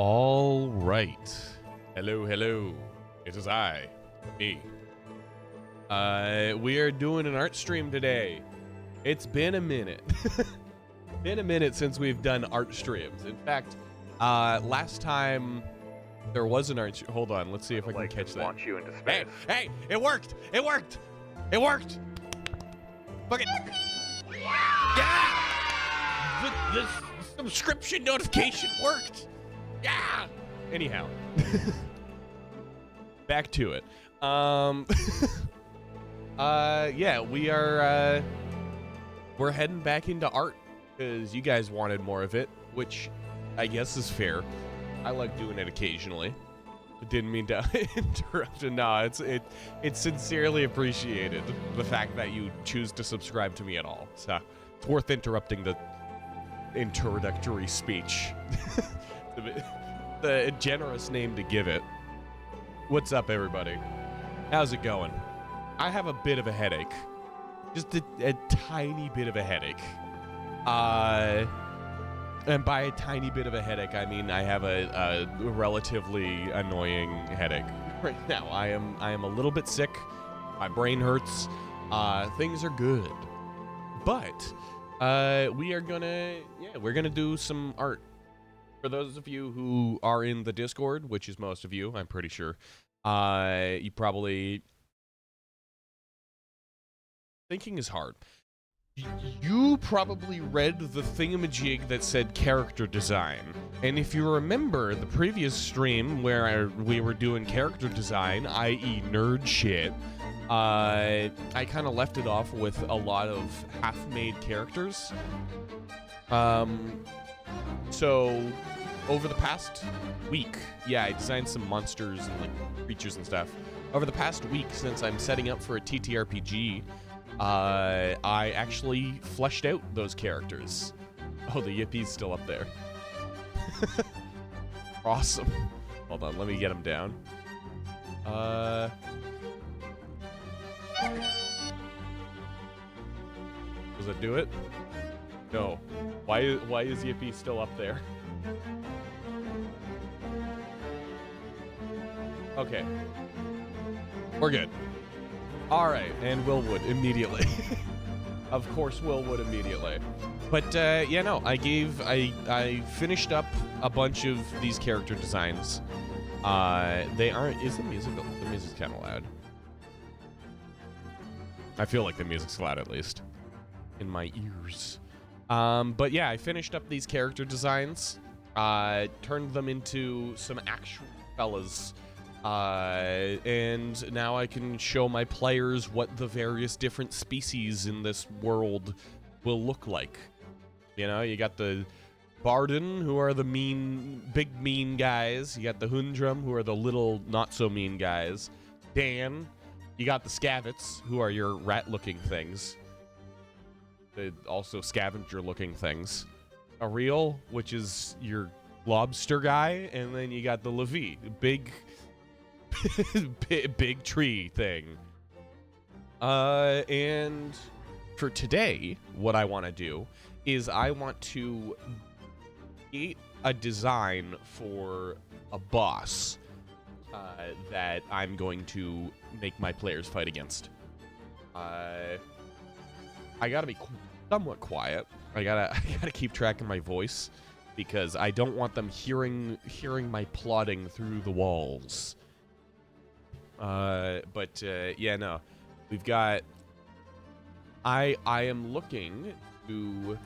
All right. Hello, hello. It is I, me. We are doing an art stream today. It's been a minute. Been a minute since we've done art streams. In fact, last time there was an art stream. Hold on, let's see if I can catch that. Launch you into space. Hey, it worked! It worked! It worked! Look at yeah! The subscription notification worked! Yeah! Anyhow. Back to it. Yeah, we're heading back into art because you guys wanted more of it, which I guess is fair. I like doing it occasionally. I didn't mean to interrupt. No, it's sincerely appreciated, the fact that you choose to subscribe to me at all. So it's worth interrupting the introductory speech. The generous name to give it. What's up, everybody? How's it going? I have a bit of a headache. Just a tiny bit of a headache. And by a tiny bit of a headache, I mean I have a relatively annoying headache right now. I am a little bit sick. My brain hurts. Things are good. But we're gonna do some art. For those of you who are in the Discord, which is most of you, I'm pretty sure, you probably... Thinking is hard. You probably read the thingamajig that said character design. And if you remember the previous stream where we were doing character design, i.e. nerd shit, I kind of left it off with a lot of half-made characters. So, over the past week, yeah, I designed some monsters and like creatures and stuff. Over the past week, since I'm setting up for a TTRPG, I actually fleshed out those characters. Oh, the Yippie's still up there. Awesome. Hold on, let me get him down. Does it do it? No. Why is Yippie still up there? Okay. We're good. Alright, and Willwood immediately. Of course Willwood immediately. But yeah, no, I finished up a bunch of these character designs. Is the music's kinda loud. I feel like the music's loud at least. In my ears. But yeah, I finished up these character designs, turned them into some actual fellas, and now I can show my players what the various different species in this world will look like. You know, you got the Barden, who are the big mean guys. You got the Hundrum, who are the little not-so-mean guys. Dan, you got the Scavets, who are your rat-looking things. Also scavenger-looking things. Ariel, which is your lobster guy, and then you got the Levi, big tree thing. And for today, what I want to do is I want to create a design for a boss that I'm going to make my players fight against. I gotta be somewhat quiet. I gotta keep track of my voice because I don't want them hearing my plotting through the walls. But yeah, no, we've got. I am looking to.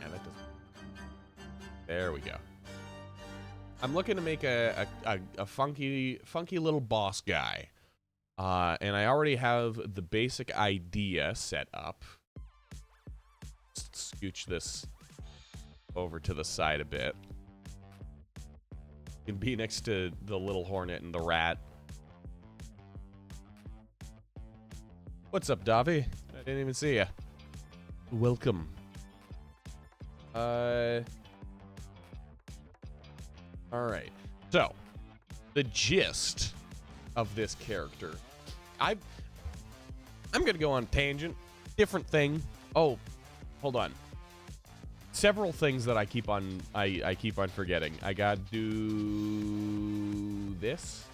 Yeah, that doesn't. There we go. I'm looking to make a funky little boss guy. And I already have the basic idea set up. Just scooch this over to the side a bit. You can be next to the little hornet and the rat. What's up, Davi? I didn't even see ya. Welcome. Alright. So, the gist of this character. I'm gonna go on a tangent. Different thing. Oh, hold on. several things that I keep on forgetting. I gotta do this.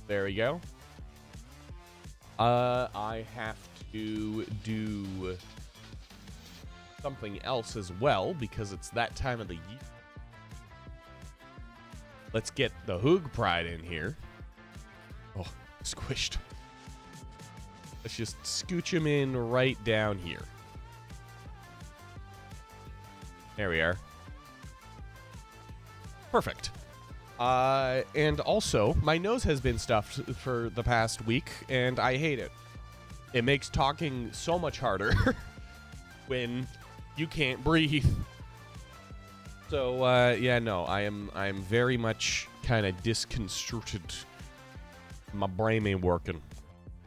There we go. I have to do something else as well because it's that time of the year. Let's get the Hoog Pride in here. Oh, squished. Let's just scooch him in right down here. There we are. Perfect. And also, my nose has been stuffed for the past week, and I hate it. It makes talking so much harder when you can't breathe. So, yeah, no, I'm very much kind of disconcerted. My brain ain't working.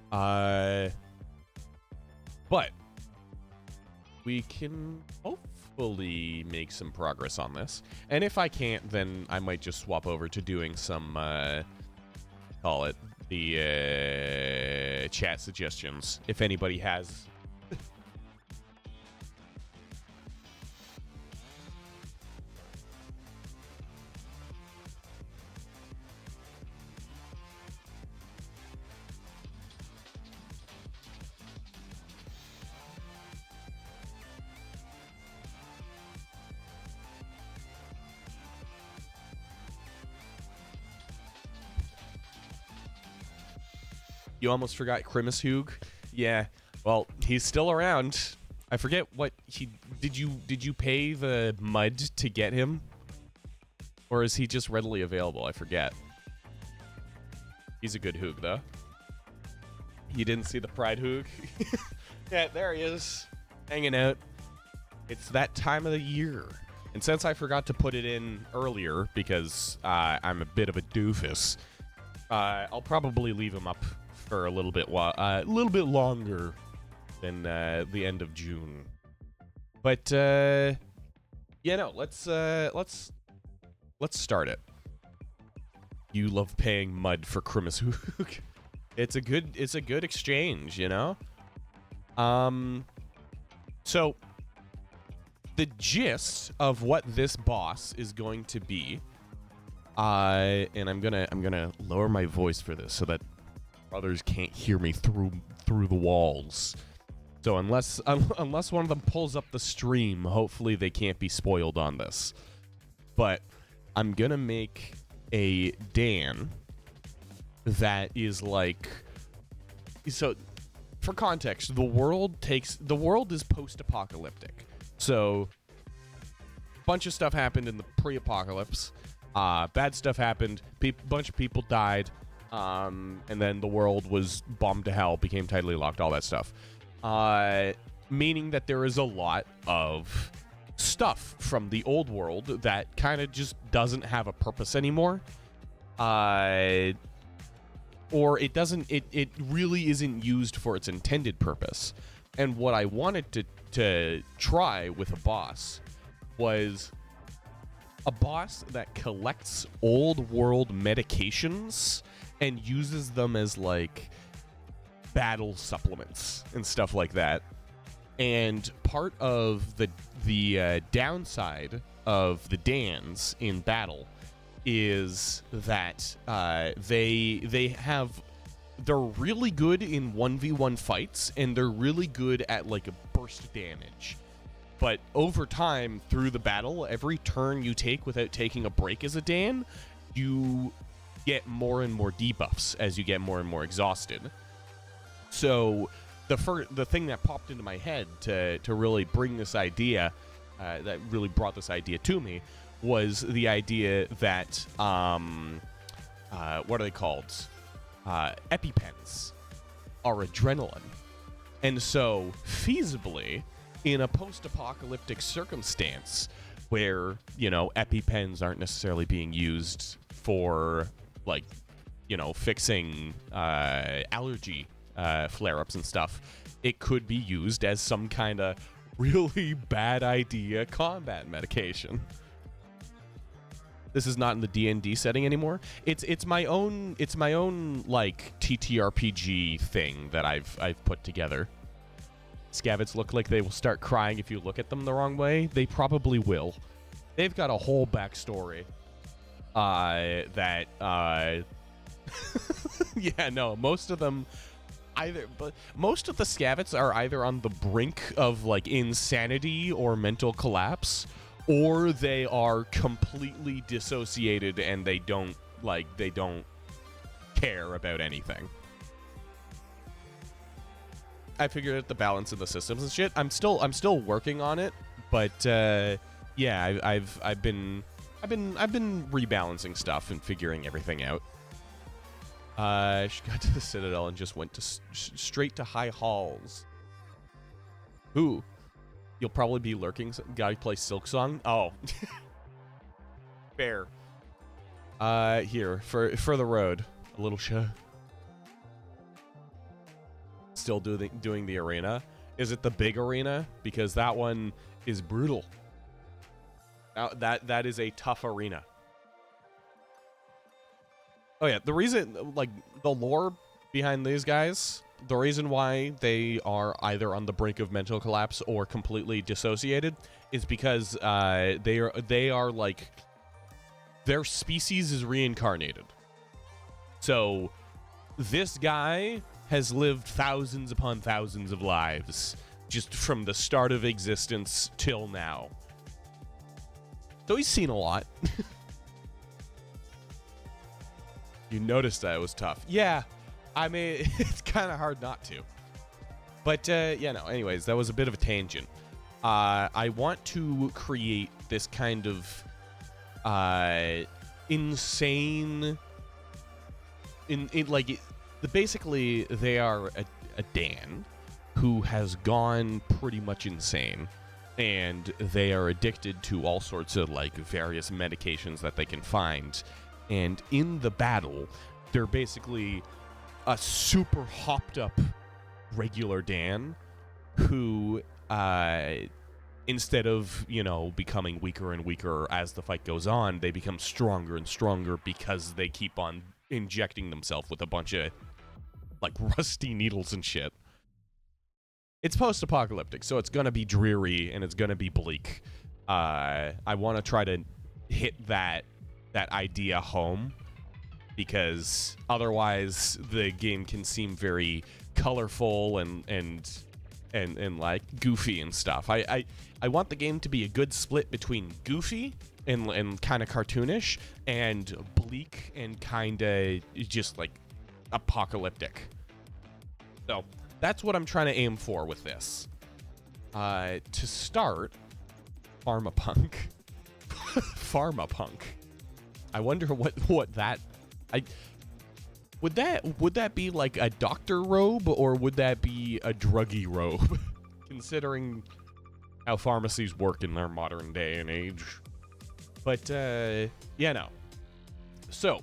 But we can hopefully make some progress on this. And if I can't, then I might just swap over to doing some, call it the chat suggestions, if anybody has. You almost forgot Crimus Hoog? Yeah. Well, he's still around. I forget what he did you pay the mud to get him? Or is he just readily available? I forget. He's a good Hoog though. You didn't see the Pride Hoog? Yeah, there he is. Hanging out. It's that time of the year. And since I forgot to put it in earlier because I'm a bit of a doofus, I'll probably leave him up for a little bit longer than the end of June. But yeah, no, let's start it. You love paying mud for Crimus Hoog. It's a good exchange, you know? So the gist of what this boss is going to be, and I'm gonna lower my voice for this so that others can't hear me through the walls. So unless one of them pulls up the stream, hopefully they can't be spoiled on this. But I'm gonna make a Dan that is like, so for context, the world is post-apocalyptic. So a bunch of stuff happened in the pre-apocalypse. Bad stuff happened. Bunch of people died. And then the world was bombed to hell, became tidally locked, all that stuff. Meaning that there is a lot of stuff from the old world that kind of just doesn't have a purpose anymore. Or it really isn't used for its intended purpose. And what I wanted to try with a boss was a boss that collects old world medications and uses them as like battle supplements and stuff like that. And part of the downside of the Dans in battle is that they're really good in 1v1 fights, and they're really good at like a burst damage. But over time, through the battle, every turn you take without taking a break as a Dan, you get more and more debuffs as you get more and more exhausted. So the thing that popped into my head to really bring this idea, that really brought this idea to me, was the idea that, what are they called? EpiPens are adrenaline. And so, feasibly, in a post-apocalyptic circumstance where, you know, EpiPens aren't necessarily being used for, like, you know, fixing allergy flare-ups and stuff, it could be used as some kind of really bad idea combat medication. This is not in the D&D setting anymore. It's my own like TTRPG thing that I've put together. Scavets look like they will start crying if you look at them the wrong way. They probably will. They've got a whole backstory. Yeah, no, most of them most of the Scavets are either on the brink of like insanity or mental collapse, or they are completely dissociated and they don't care about anything. I figured out the balance of the systems and shit. I'm still working on it, but yeah, I've been rebalancing stuff and figuring everything out. She got to the Citadel and just went to straight to High Halls. Ooh, you'll probably be lurking. Gotta play Silk Song. Oh, fair. Here for the road, a little show. Still doing the arena. Is it the big arena? Because that one is brutal. Now that is a tough arena. Oh yeah, the reason, like, the lore behind these guys, the reason why they are either on the brink of mental collapse or completely dissociated is because they are like, their species is reincarnated. So this guy has lived thousands upon thousands of lives just from the start of existence till now. So he's seen a lot. You noticed that it was tough. Yeah, I mean, it's kind of hard not to. But, yeah, no, anyways, that was a bit of a tangent. I want to create this kind of insane... basically, they are a Dan who has gone pretty much insane. And they are addicted to all sorts of, like, various medications that they can find. And in the battle, they're basically a super hopped up regular Dan who, instead of, becoming weaker and weaker as the fight goes on, they become stronger and stronger because they keep on injecting themselves with a bunch of, like, rusty needles and shit. It's post-apocalyptic, so it's going to be dreary and it's going to be bleak. I want to try to hit that idea home, because otherwise the game can seem very colorful and like goofy and stuff. I want the game to be a good split between goofy and kind of cartoonish and bleak and kind of just like apocalyptic. So that's what I'm trying to aim for with this. To start, Pharmapunk. Pharmapunk. I wonder what that... Would that be like a doctor robe, or would that be a druggie robe? Considering how pharmacies work in their modern day and age. But, yeah, no. So,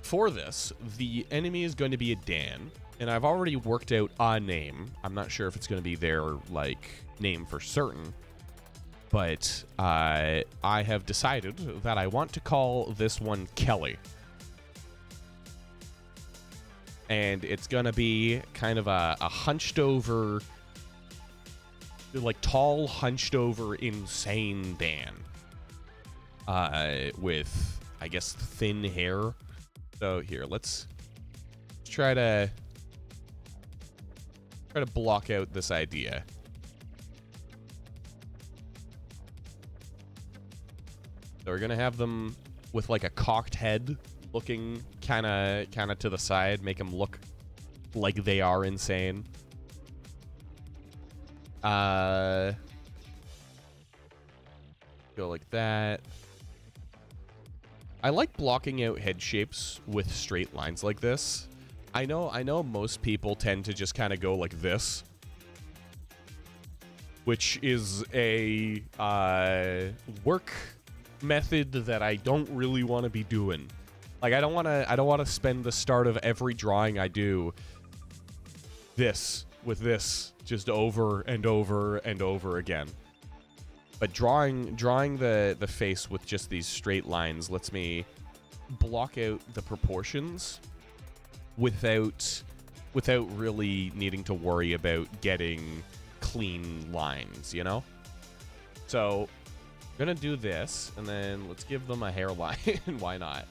for this, the enemy is going to be a Dan, and I've already worked out a name. I'm not sure if it's going to be their, like, name for certain. But I have decided that I want to call this one Kelly. And it's going to be kind of a hunched over, like tall, hunched over, insane Dan. With, I guess, thin hair. So here, let's try to block out this idea. So we're gonna have them with like a cocked head, looking kind of to the side, make them look like they are insane. Go like that. I like blocking out head shapes with straight lines like this. I know most people tend to just kind of go like this, which is a work method that I don't really want to be doing. Like, I don't want to spend the start of every drawing I do with this just over and over and over again. But drawing the face with just these straight lines lets me block out the proportions without really needing to worry about getting clean lines, you know? So I'm gonna do this, and then let's give them a hairline. Why not?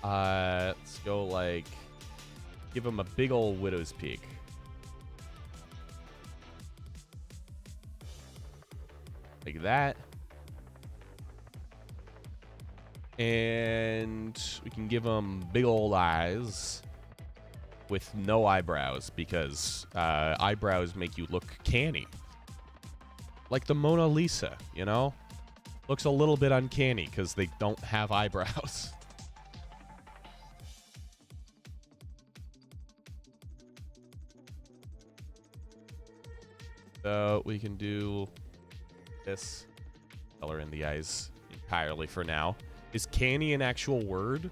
Let's go like give them a big old widow's peak. Like that. And we can give them big old eyes with no eyebrows, because eyebrows make you look canny. Like the Mona Lisa, you know? Looks a little bit uncanny because they don't have eyebrows. So we can do this. Color in the eyes entirely for now. Is canny an actual word?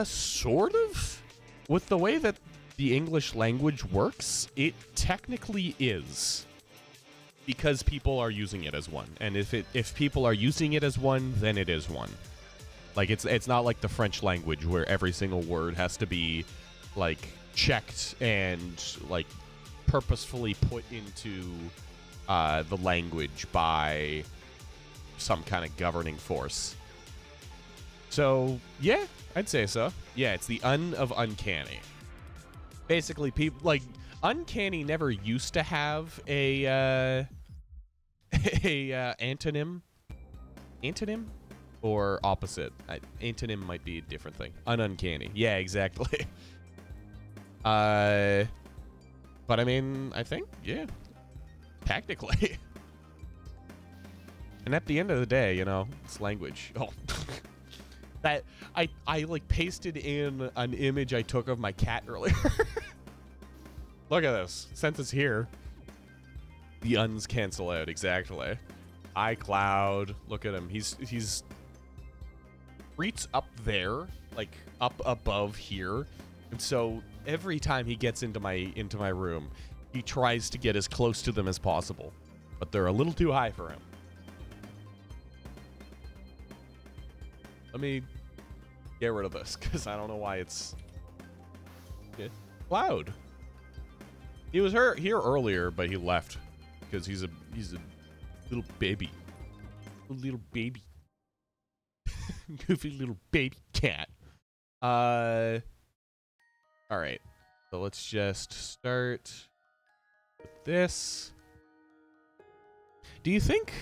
Sort of. With the way that the English language works, it technically is. Because people are using it as one. And if people are using it as one, then it is one. Like, it's not like the French language where every single word has to be, like, checked and, like, purposefully put into the language by some kind of governing force. So, yeah, I'd say so. Yeah, it's the of uncanny. Basically, people, like, uncanny never used to have a antonym. Antonym? Or opposite. Antonym might be a different thing. Uncanny. Yeah, exactly. But I mean, I think, yeah, technically. And at the end of the day, you know, it's language. Oh, that I like pasted in an image I took of my cat earlier. Look at this. Since it's here, the uns cancel out. Exactly. iCloud. Look at him. He's reach up there, like up above here, and so every time he gets into my room, he tries to get as close to them as possible, but they're a little too high for him. Let me get rid of this because I don't know why it's Cloud. He was here earlier, but he left because he's a little baby, goofy little baby cat. All right, so let's just start with this. Do you think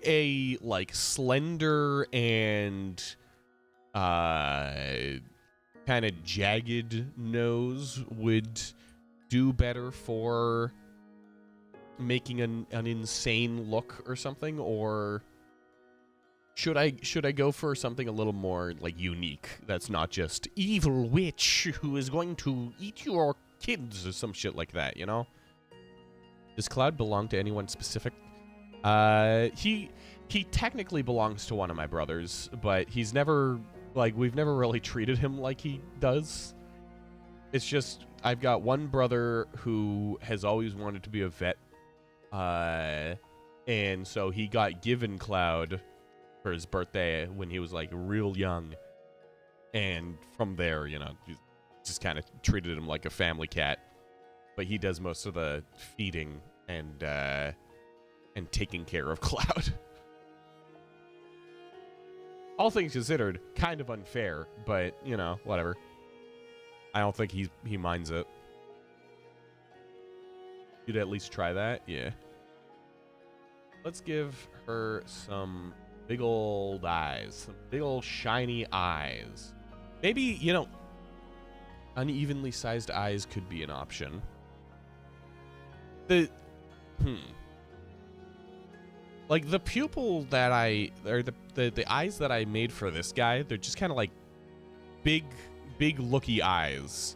a like slender and kind of jagged nose would do better for making an insane look or something, or should I go for something a little more like unique that's not just evil witch who is going to eat your kids or some shit like that, you know? Does Cloud belong to anyone specific? He technically belongs to one of my brothers, but he's never, like, we've never really treated him like he does. It's just, I've got one brother who has always wanted to be a vet, and so he got given Cloud for his birthday when he was, like, real young, and from there, you know, just kind of treated him like a family cat, but he does most of the feeding and taking care of Cloud. All things considered, kind of unfair, but, you know, whatever. I don't think he minds it. You'd at least try that? Yeah. Let's give her some big old eyes. Some big old shiny eyes. Maybe, you know, unevenly sized eyes could be an option. Like, the pupil that the eyes that I made for this guy, they're just kind of like big looky eyes.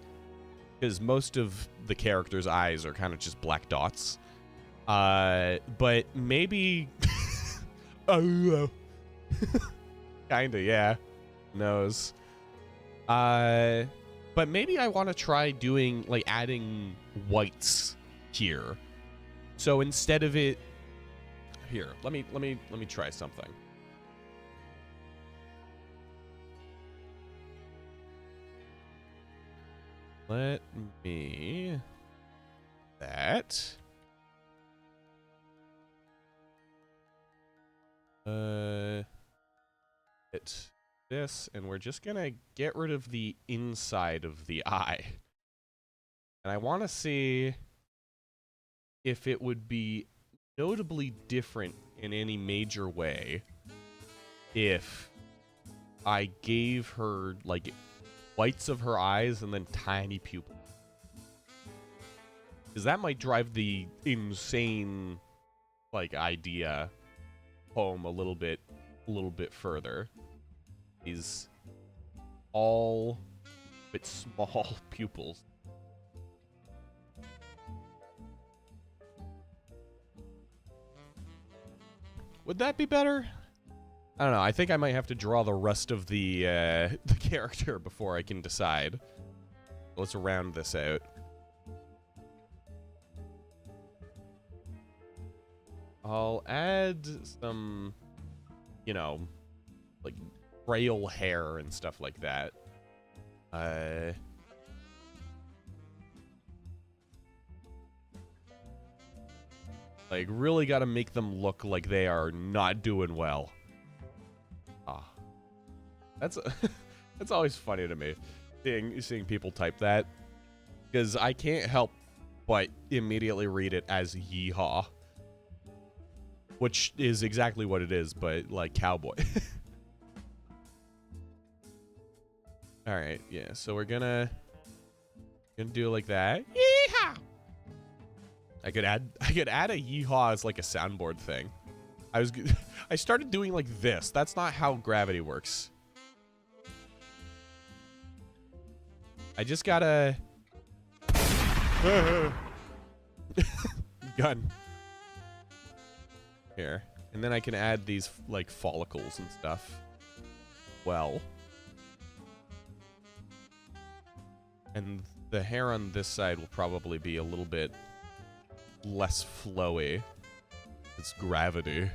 Because most of the character's eyes are kind of just black dots. But maybe... Kinda, yeah. Nose. But maybe I want to try doing, like, adding whites here. So instead of it... Here, let me try something. Let me that. Hit this, and we're just gonna get rid of the inside of the eye. And I want to see if it would be notably different in any major way if I gave her, like, whites of her eyes and then tiny pupils. Because that might drive the insane, like, idea home a little bit further. These all but small pupils. Would that be better? I don't know. I think I might have to draw the rest of the character before I can decide. Let's round this out. I'll add some, you know, like frail hair and stuff like that. Like, really got to make them look like they are not doing well. Ah, that's that's always funny to me, seeing people type that, because I can't help but immediately read it as yeehaw, which is exactly what it is, but like cowboy. All right, yeah. So we're gonna do it like that. Yeehaw! I could add a yeehaw as like a soundboard thing. I started doing like this. That's not how gravity works. I just gotta gun here, and then I can add these like follicles and stuff. Well, and the hair on this side will probably be a little bit less flowy. It's gravity.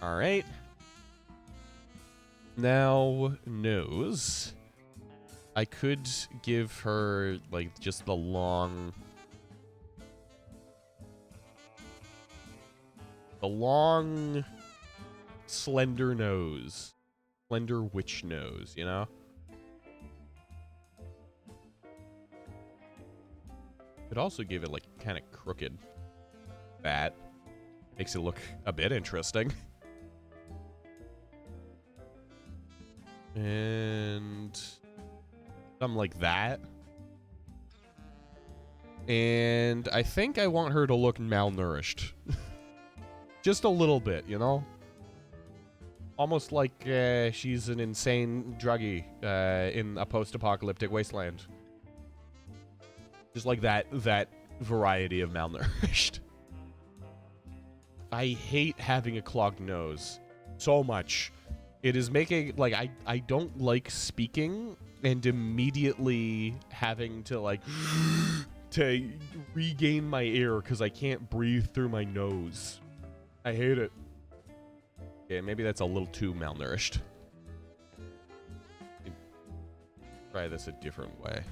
All right. Now, nose. I could give her, like, just the long... slender nose. Slender witch nose, you know? Could also give it, like, kind of crooked bat. Makes it look a bit interesting. And something like that. And I think I want her to look malnourished. Just a little bit, you know? Almost like she's an insane druggie in a post-apocalyptic wasteland. Just like that variety of malnourished. I hate having a clogged nose so much. It is making, like, I don't like speaking and immediately having to, like, to regain my air because I can't breathe through my nose. I hate it. Yeah, maybe that's a little too malnourished. Try this a different way.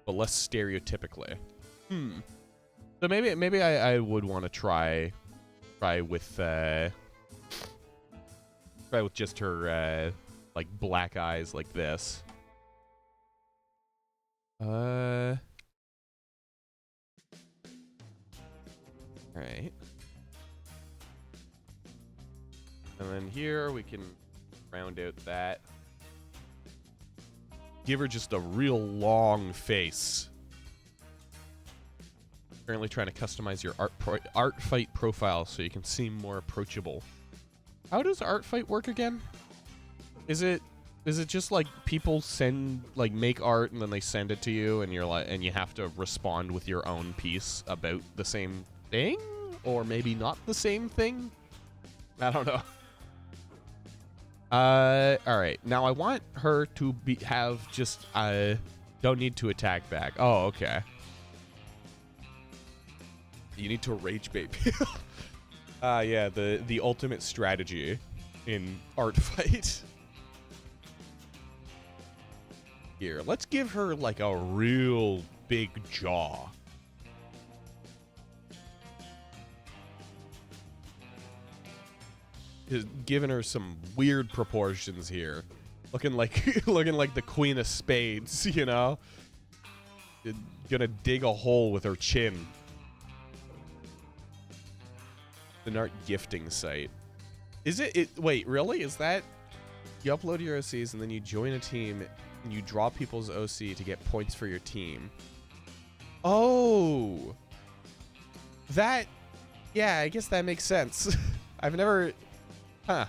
But less stereotypically. So maybe I would want to try with just her like black eyes like this. All right. And then here we can round out that. Give her just a real long face. Currently trying to customize your art fight profile so you can seem more approachable. How does art fight work again? Is it just like people make art and then they send it to you and you're like, and you have to respond with your own piece about the same thing, or maybe not the same thing? I don't know. All right. Now I want her to have just don't need to attack back. Oh, okay. You need to rage bait people. Yeah, the ultimate strategy. in art fight. Here, let's give her like a real big jaw. Giving her some weird proportions here. Looking like looking like the Queen of Spades, you know? Gonna dig a hole with her chin. An art gifting site. Is it wait, really? Is that you upload your OCs and then you join a team and you draw people's OC to get points for your team? Oh. That, yeah, I guess that makes sense. I've never, huh.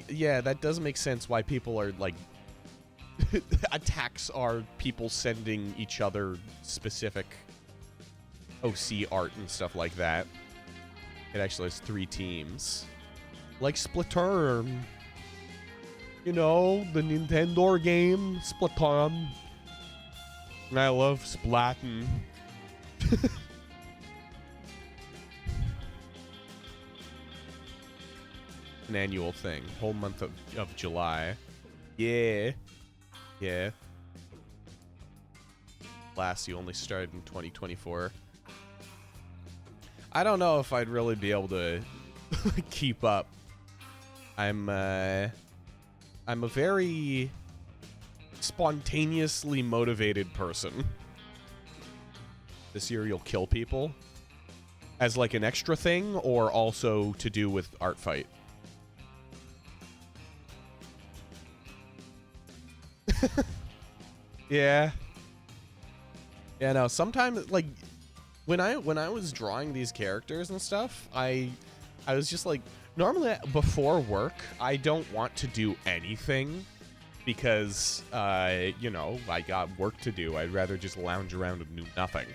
Yeah, that does make sense why people are like, attacks are people sending each other specific OC art and stuff like that. It actually has 3 teams. Like Splatoon. You know, the Nintendo game, Splatoon. And I love Splatin. An annual thing. Whole month of July. Yeah. Yeah. Last, you only started in 2024. I don't know if I'd really be able to keep up. I'm a very spontaneously motivated person. This year you'll kill people as like an extra thing or also to do with art fight? Yeah. Yeah, no, sometimes like when I was drawing these characters and stuff, I was just like, normally before work, I don't want to do anything because you know, I got work to do. I'd rather just lounge around and do nothing.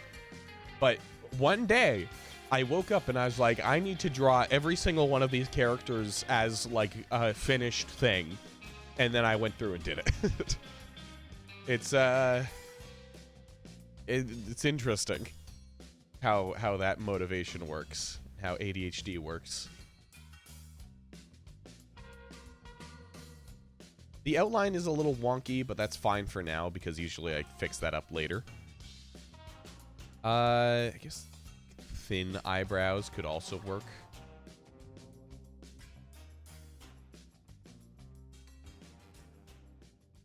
But one day I woke up and I was like, I need to draw every single one of these characters as like a finished thing. And then I went through and did it. It's interesting how that motivation works, how ADHD works. The outline is a little wonky, but that's fine for now because usually I fix that up later. I guess thin eyebrows could also work.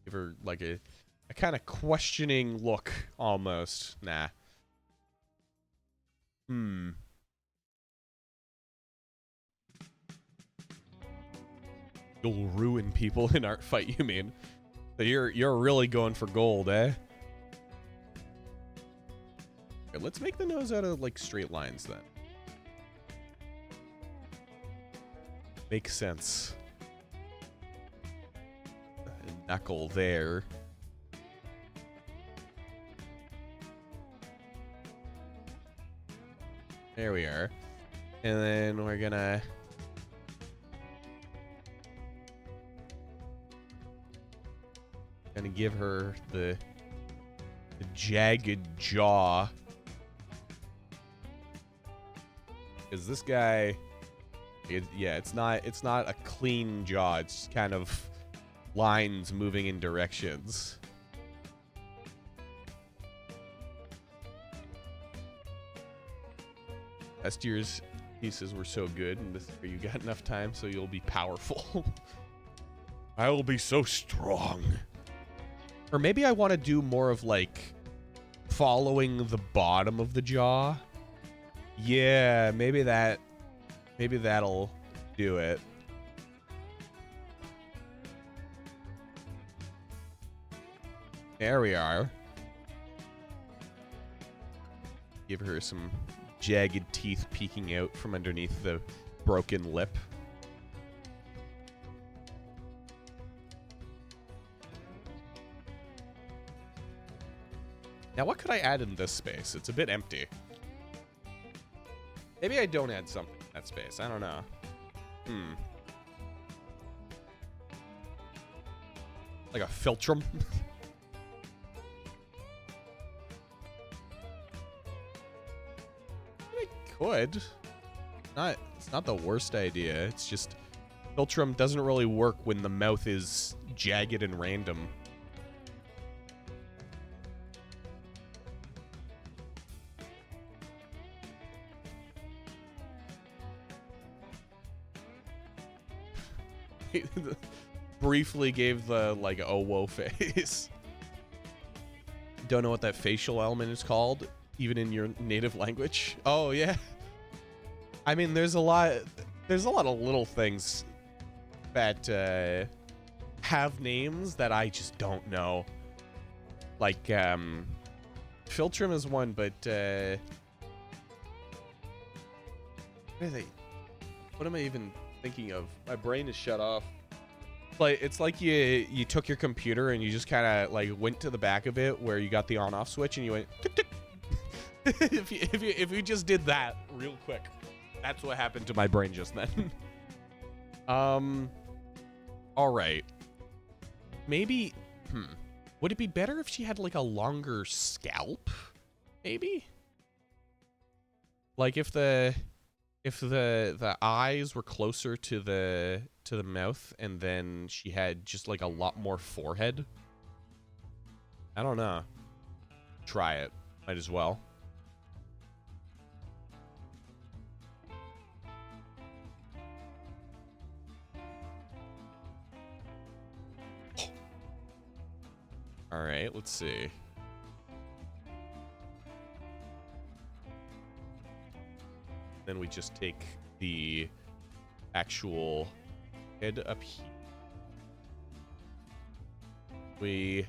Give her like a kind of questioning look almost. Nah. You'll ruin people in art fight, you mean? So you're really going for gold, eh? Okay, let's make the nose out of like straight lines then. Makes sense. A knuckle there. There we are. And then we're gonna give her the jagged jaw. Because this guy, yeah, it's not a clean jaw. It's kind of lines moving in directions. Last year's pieces were so good, and this year you got enough time, so you'll be powerful. I will be so strong. Or maybe I want to do more of like following the bottom of the jaw. Yeah, maybe that'll do it. There we are. Give her some jagged teeth peeking out from underneath the broken lip. Now, what could I add in this space? It's a bit empty. Maybe I don't add something in that space. I don't know. Like a philtrum? I could. It's not the worst idea. It's just Philtrum doesn't really work when the mouth is jagged and random. Briefly gave the like oh whoa face. Don't know what that facial element is called, even in your native language. Oh yeah. I mean, there's a lot of little things that have names that I just don't know. Like Philtrum is one, but what am I even thinking of? My brain is shut off. Like it's like you took your computer and you just kind of like went to the back of it where you got the on-off switch and you went tick, tick. if you just did that real quick, that's what happened to my brain just then. All right. Maybe would it be better if she had like a longer scalp? Maybe? Like if the eyes were closer to the mouth and then she had just like a lot more forehead. I don't know. Try it. Might as well. All right, let's see. Then we just take the actual head up here. We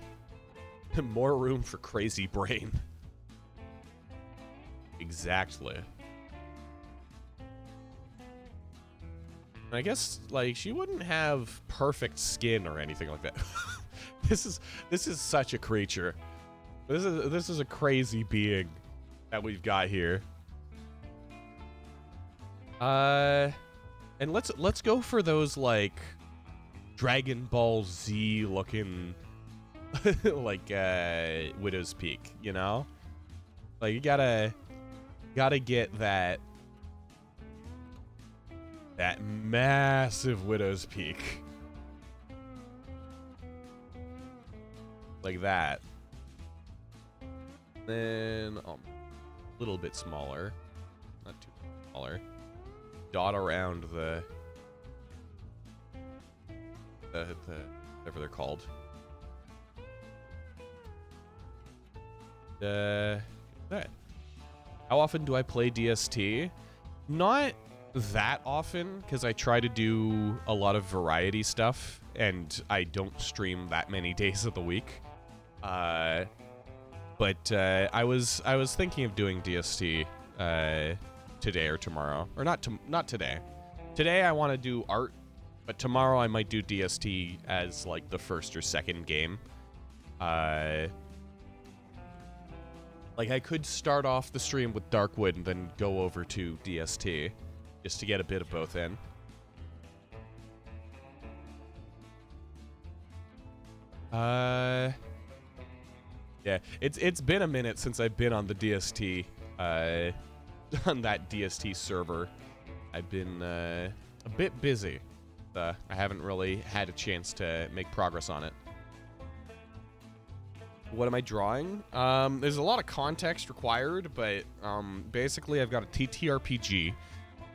more room for crazy brain. Exactly. I guess like she wouldn't have perfect skin or anything like that. This is such a creature. This is a crazy being that we've got here. And let's go for those like Dragon Ball Z looking like Widow's Peak, you know? Like you gotta get that massive Widow's Peak. Like that. Then a little bit smaller. Not too smaller. Dot around the whatever they're called. That. How often do I play DST? Not that often, because I try to do a lot of variety stuff, and I don't stream that many days of the week. But I was thinking of doing DST today or tomorrow, or not today. Today I want to do art, but tomorrow I might do DST as like the first or second game. Like I could start off the stream with Darkwood and then go over to DST just to get a bit of both in. Yeah, it's been a minute since I've been on the DST, on that DST server. I've been a bit busy. I haven't really had a chance to make progress on it. What am I drawing? There's a lot of context required, but basically I've got a TTRPG,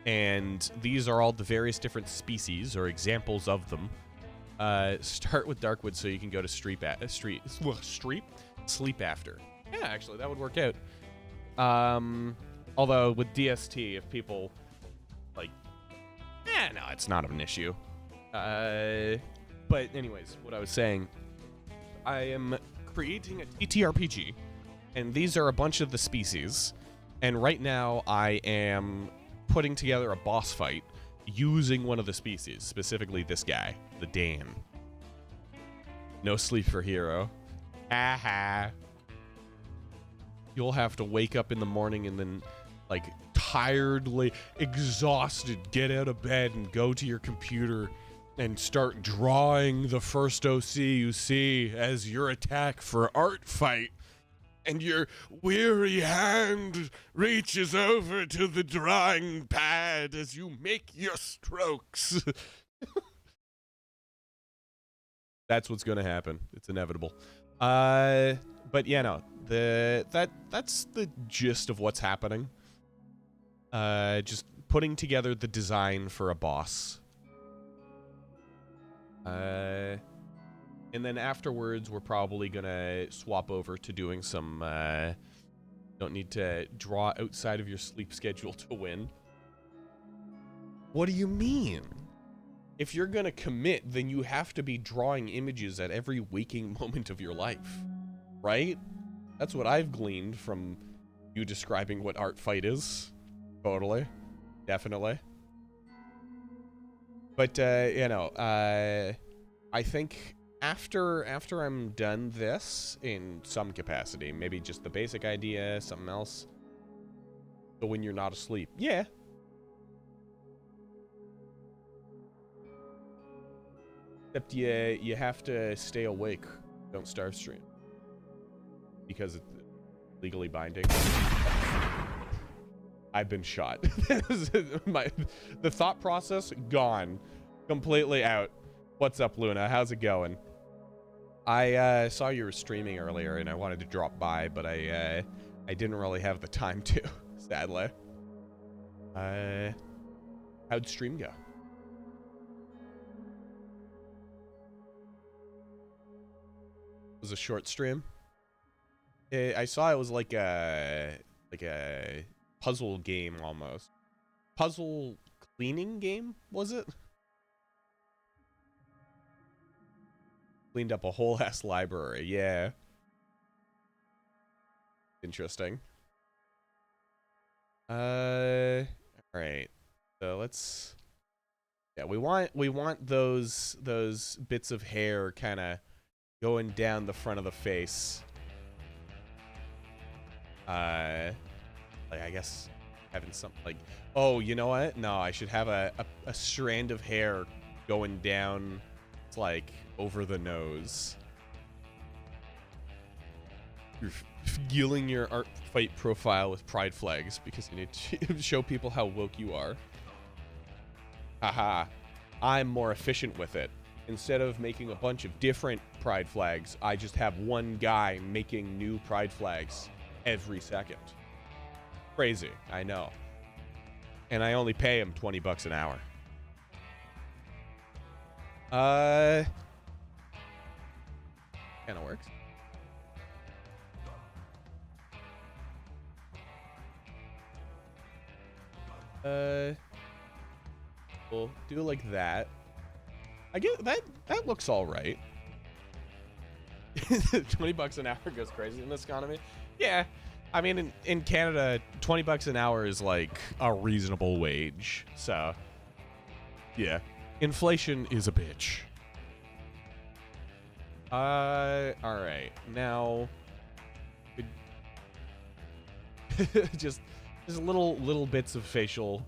and these are all the various different species or examples of them. Start with Darkwood so you can go to sleep after. Yeah, actually, that would work out. Although with DST, if people like, no, it's not an issue. But anyways, what I was saying, I am creating a TTRPG, and these are a bunch of the species. And right now, I am putting together a boss fight using one of the species, specifically this guy, the Dan. No sleep for hero. Aha. You'll have to wake up in the morning and then, like, tiredly, exhausted, get out of bed and go to your computer and start drawing the first OC you see as your attack for art fight. And your weary hand reaches over to the drawing pad sad as you make your strokes. That's what's gonna happen. It's inevitable. But yeah, no. That's the gist of what's happening. Just putting together the design for a boss. And then afterwards, we're probably gonna swap over to doing some, don't need to draw outside of your sleep schedule to win. What do you mean? If you're gonna commit, then you have to be drawing images at every waking moment of your life, right? That's what I've gleaned from you describing what art fight is. Totally. Definitely. But, you know, I think after I'm done this in some capacity, maybe just the basic idea, something else. So when you're not asleep. Yeah. Except you have to stay awake. Don't starve stream. Because it's legally binding. I've been shot. The thought process, gone. Completely out. What's up, Luna? How's it going? I saw you were streaming earlier and I wanted to drop by, but I didn't really have the time to, sadly. How'd stream go? It was a short stream. I saw it was like a puzzle game almost. Puzzle cleaning game, was it? Cleaned up a whole ass library, yeah. Interesting. Alright. So let's, yeah, we want those bits of hair kind of going down the front of the face. Like, I guess having something like, oh, you know what? No, I should have a strand of hair going down, it's like over the nose. You're fueling your art fight profile with pride flags because you need to show people how woke you are. Haha. I'm more efficient with it. Instead of making a bunch of different pride flags, I just have one guy making new pride flags every second. Crazy, I know. And I only pay him 20 bucks an hour. Kinda works. We'll do it like that. I get that looks all right. 20 bucks an hour goes crazy in this economy. Yeah. I mean, in Canada, 20 bucks an hour is like a reasonable wage. So, yeah. Inflation is a bitch. All right. Now, just little bits of facial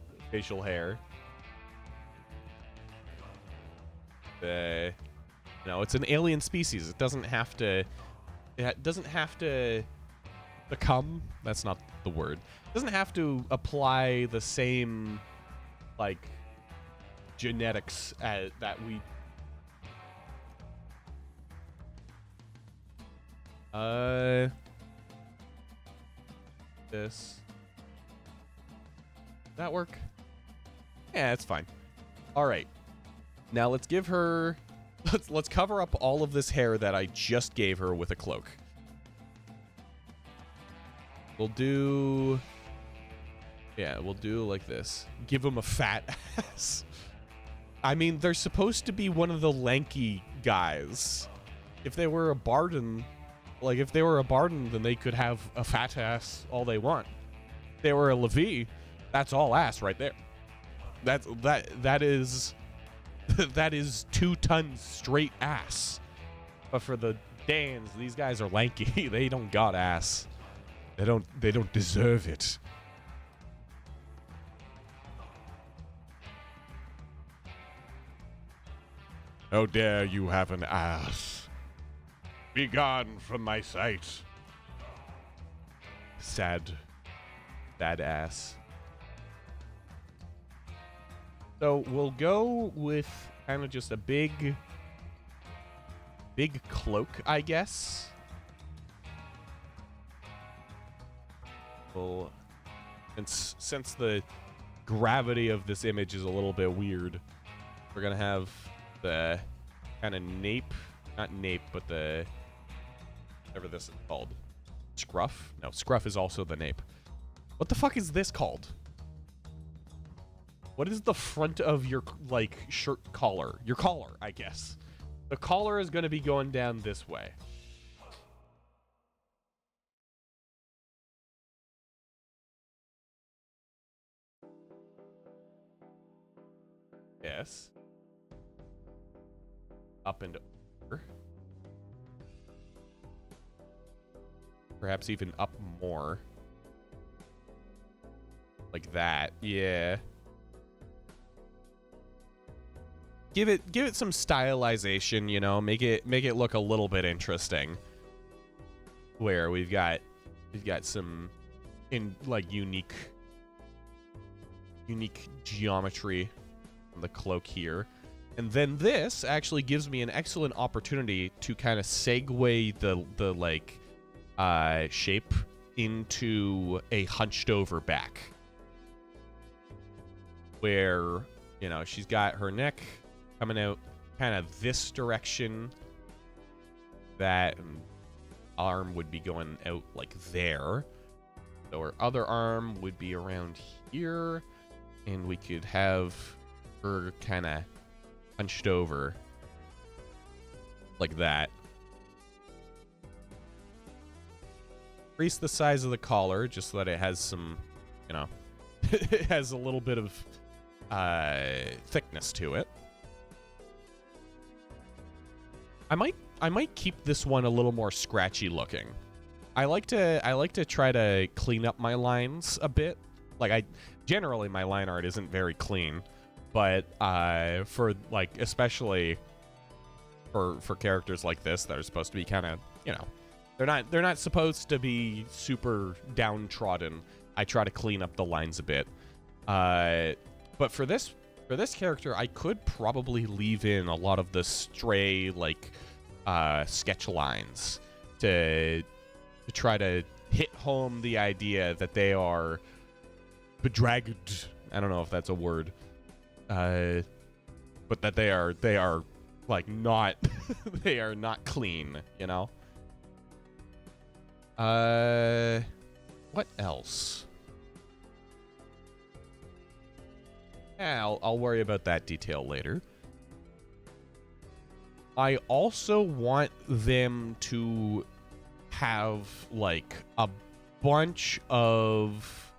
hair. No, it's an alien species. It doesn't have to become, that's not the word. It doesn't have to apply the same like genetics that we this. Does that work? Yeah, it's fine. All right. Now let's give her, let's cover up all of this hair that I just gave her with a cloak. We'll do, yeah, we'll do like this. Give him a fat ass. I mean, they're supposed to be one of the lanky guys. If they were a Barden, like if they were a Barden, then they could have a fat ass all they want. If they were a Levi, that's all ass right there. That is 2 tons straight ass. But for the Dans, these guys are lanky. They don't got ass. They don't deserve it. How dare you have an ass? Be gone from my sight. Sad ass. So we'll go with kind of just a big cloak, I guess. Well, since the gravity of this image is a little bit weird, we're gonna have the kind of nape, not nape, but the whatever this is called. Scruff? No, scruff is also the nape. What the fuck is this called? What is the front of your, like, shirt collar? Your collar, I guess. The collar is going to be going down this way. Yes. Up and over. Perhaps even up more. Like that. Yeah. Give it some stylization, you know, make it look a little bit interesting. Where we've got some unique geometry on the cloak here. And then this actually gives me an excellent opportunity to kind of segue the shape into a hunched over back. Where, you know, she's got her neck coming out kind of this direction. That arm would be going out like there. So her other arm would be around here. And we could have her kind of hunched over like that. Increase the size of the collar just so that it has some, you know, it has a little bit of thickness to it. I might keep this one a little more scratchy looking. I like to try to clean up my lines a bit. Like generally my line art isn't very clean, but for like especially for characters like this that are supposed to be kind of, you know, they're not supposed to be super downtrodden. I try to clean up the lines a bit. But for this character, I could probably leave in a lot of the stray like sketch lines to try to hit home the idea that they are bedraggled. I don't know if that's a word, but that they are like not they are not clean, you know. What else? Yeah, I'll worry about that detail later. I also want them to have like a bunch of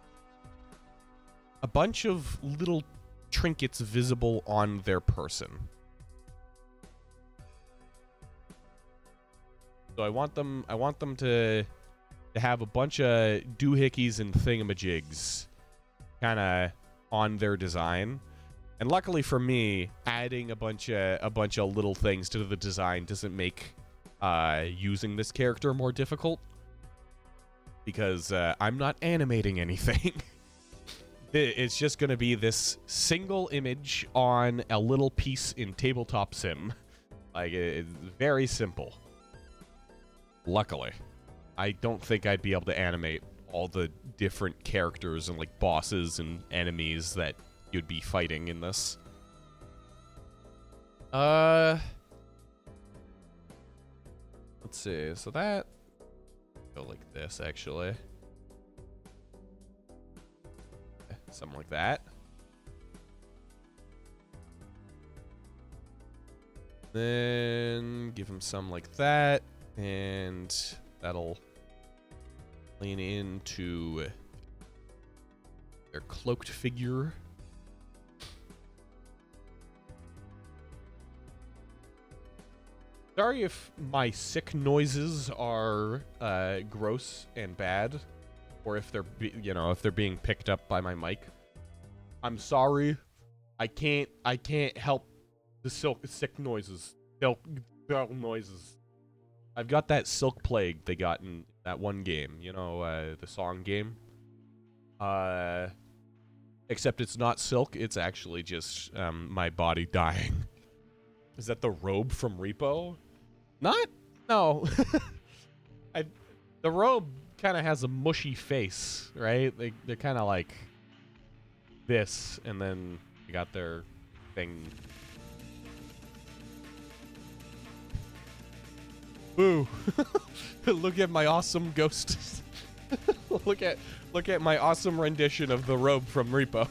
little trinkets visible on their person. So I want them to have a bunch of doohickeys and thingamajigs kind of on their design. And luckily for me, adding a bunch of little things to the design doesn't make using this character more difficult, because I'm not animating anything. It's just going to be this single image on a little piece in Tabletop Sim. Like, it's very simple. Luckily. I don't think I'd be able to animate all the different characters and like bosses and enemies that you'd be fighting in this. Let's see. So that go like this actually. Something like that. Then give him some like that, and that'll lean into their cloaked figure. Sorry if my sick noises are gross and bad, or if they're if they're being picked up by my mic. I'm sorry. I can't help the sick noises. Silk noises. I've got that silk plague they got in that one game, you know, the song game. Except it's not silk, it's actually just my body dying. Is that the robe from Repo? Not? No. The robe kind of has a mushy face, right? They're kind of like this, and then you got their thing. Boo. Look at my awesome ghost. Look at my awesome rendition of the robe from Repo.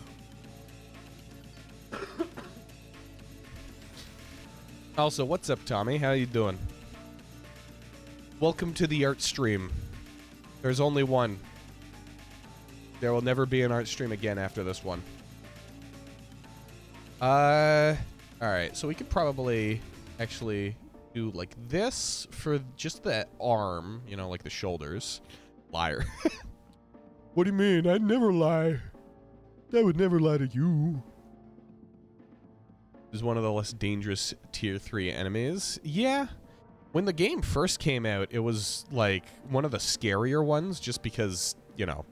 Also, what's up, Tommy? How you doing? Welcome to the art stream. There's only one. There will never be an art stream again after this one. Alright, so we could probably actually do like this for just the arm, you know, like the shoulders. Liar. What do you mean? I'd never lie. I would never lie to you. This is one of the less dangerous tier 3 enemies. Yeah. When the game first came out, it was like one of the scarier ones just because, you know,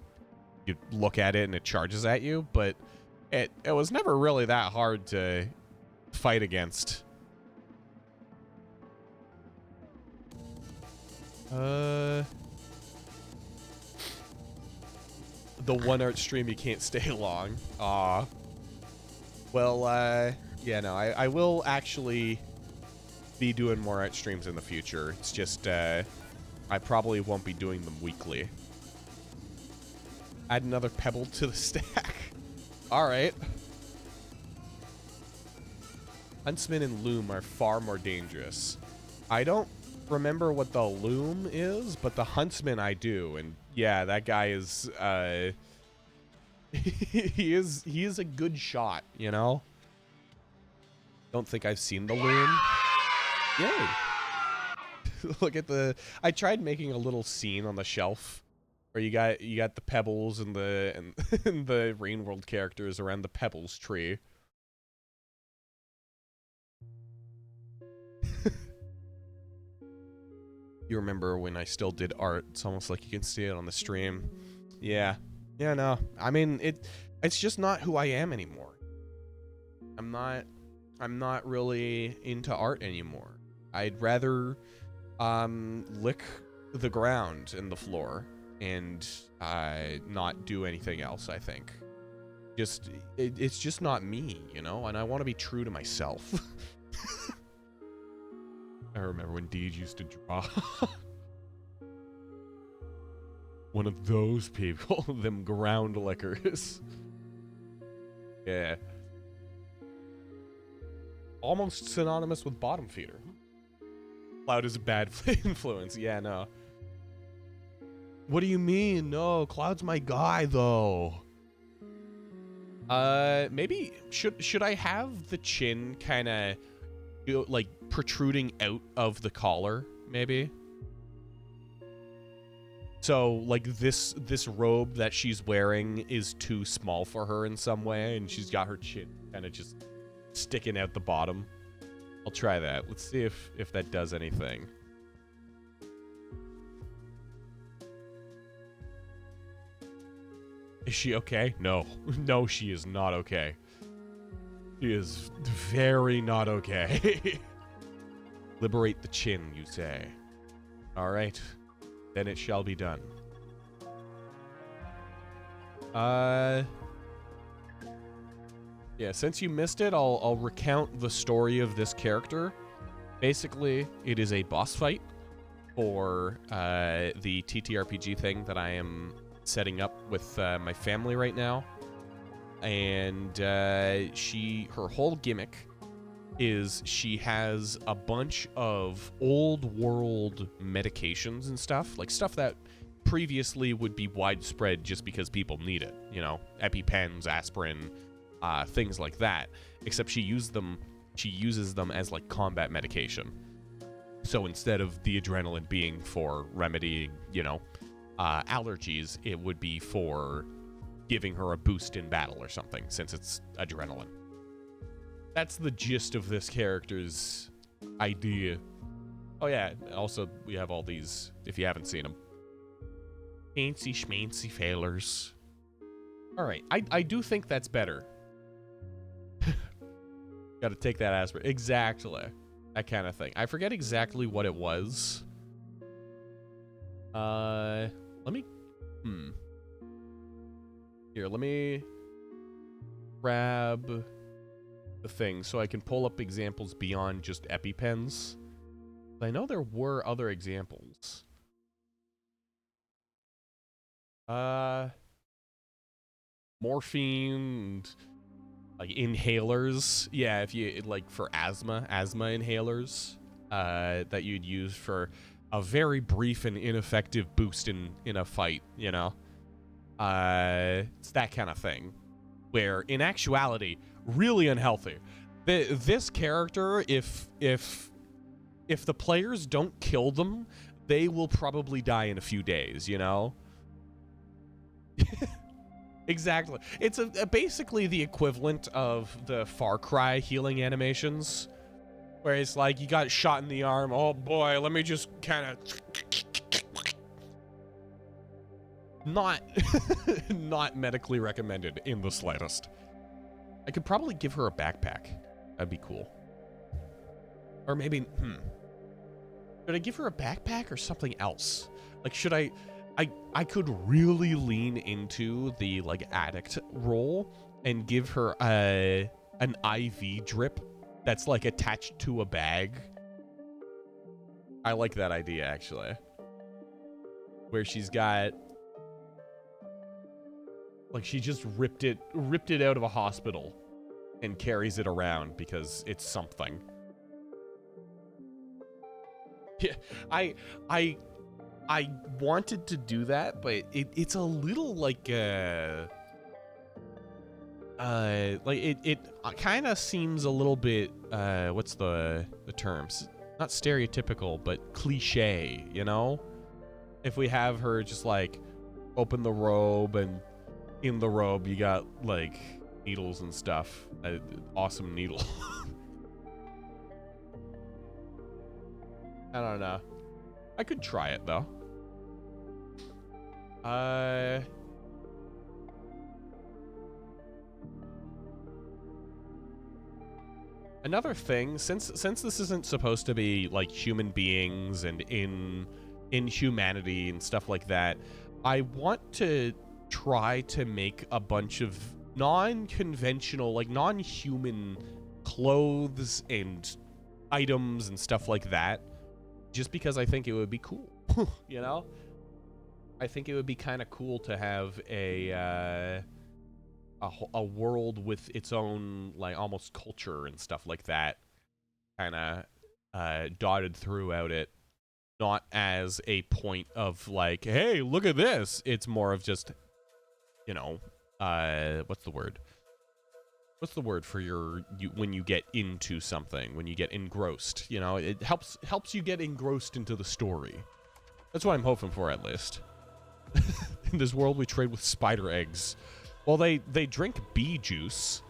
you look at it and it charges at you, but it was never really that hard to fight against. The one art stream you can't stay long. Aw. Well, yeah, no, I will actually be doing more art streams in the future. It's just, I probably won't be doing them weekly. Add another pebble to the stack. Alright. Huntsman and Loom are far more dangerous. I don't remember what the Loom is, but the Huntsman I do. And yeah, that guy is, he is a good shot, you know? Don't think I've seen the Loom. Yay. Look at the... I tried making a little scene on the shelf where you got the pebbles and the and the Rain World characters around the pebbles tree. You remember when I still did art? It's almost like you can see it on the stream. Yeah. Yeah, no. I mean, it's just not who I am anymore. I'm not really into art anymore. I'd rather lick the ground and the floor and not do anything else, I think. It's just not me, you know? And I want to be true to myself. I remember when Deej used to draw. One of those people, them ground lickers. Yeah. Almost synonymous with bottom feeder. Cloud is a bad influence. Yeah, no. What do you mean? No, Cloud's my guy, though. Maybe should I have the chin kind of like protruding out of the collar? Maybe. So like this robe that she's wearing is too small for her in some way, and she's got her chin kind of just sticking out the bottom. I'll try that. Let's see if that does anything. Is she okay? No. No, she is not okay. She is very not okay. Liberate the chin, you say. All right. Then it shall be done. Yeah, since you missed it, I'll recount the story of this character. Basically, it is a boss fight for the TTRPG thing that I am setting up with my family right now. And her whole gimmick is she has a bunch of old world medications and stuff, like stuff that previously would be widespread just because people need it, you know, EpiPens, aspirin, things like that, except she uses them as like combat medication. So instead of the adrenaline being for remedying, you know, allergies, it would be for giving her a boost in battle or something, since it's adrenaline. That's the gist of this character's idea. Oh yeah, also we have all these, if you haven't seen them, fancy schmancy failers. All right, I do think that's better. Got to take that aspect. Exactly. That kind of thing. I forget exactly what it was. Let me... Here, let me grab the thing so I can pull up examples beyond just EpiPens. I know there were other examples. Morphine and, like, inhalers. Yeah, if you, like, for asthma inhalers, that you'd use for a very brief and ineffective boost in a fight, you know? It's that kind of thing. Where, in actuality, really unhealthy. This character, if the players don't kill them, they will probably die in a few days, you know? Exactly. It's basically the equivalent of the Far Cry healing animations, where it's like, you got shot in the arm, oh boy, let me just kind of... Not medically recommended in the slightest. I could probably give her a backpack. That'd be cool. Or maybe, should I give her a backpack or something else? Like, should I could really lean into the, like, addict role and give her an IV drip that's, like, attached to a bag. I like that idea, actually. Where she's got... Like, she just ripped it out of a hospital and carries it around because it's something. Yeah, I wanted to do that, but it's a little like it kind of seems a little bit what's the terms? Not stereotypical, but cliche, you know? If we have her just, like, open the robe, and in the robe you got, like, needles and stuff. Awesome needle. I don't know. I could try it, though. Another thing, since this isn't supposed to be, like, human beings and in humanity and stuff like that, I want to try to make a bunch of non-conventional, like, non-human clothes and items and stuff like that, just because I think it would be cool. You know? I think it would be kind of cool to have a world with its own, like, almost culture and stuff like that kind of dotted throughout it. Not as a point of, like, hey, look at this. It's more of just, you know, what's the word? What's the word for when you get into something, when you get engrossed, you know? It helps you get engrossed into the story. That's what I'm hoping for, at least. In this world, we trade with spider eggs. Well, they drink bee juice.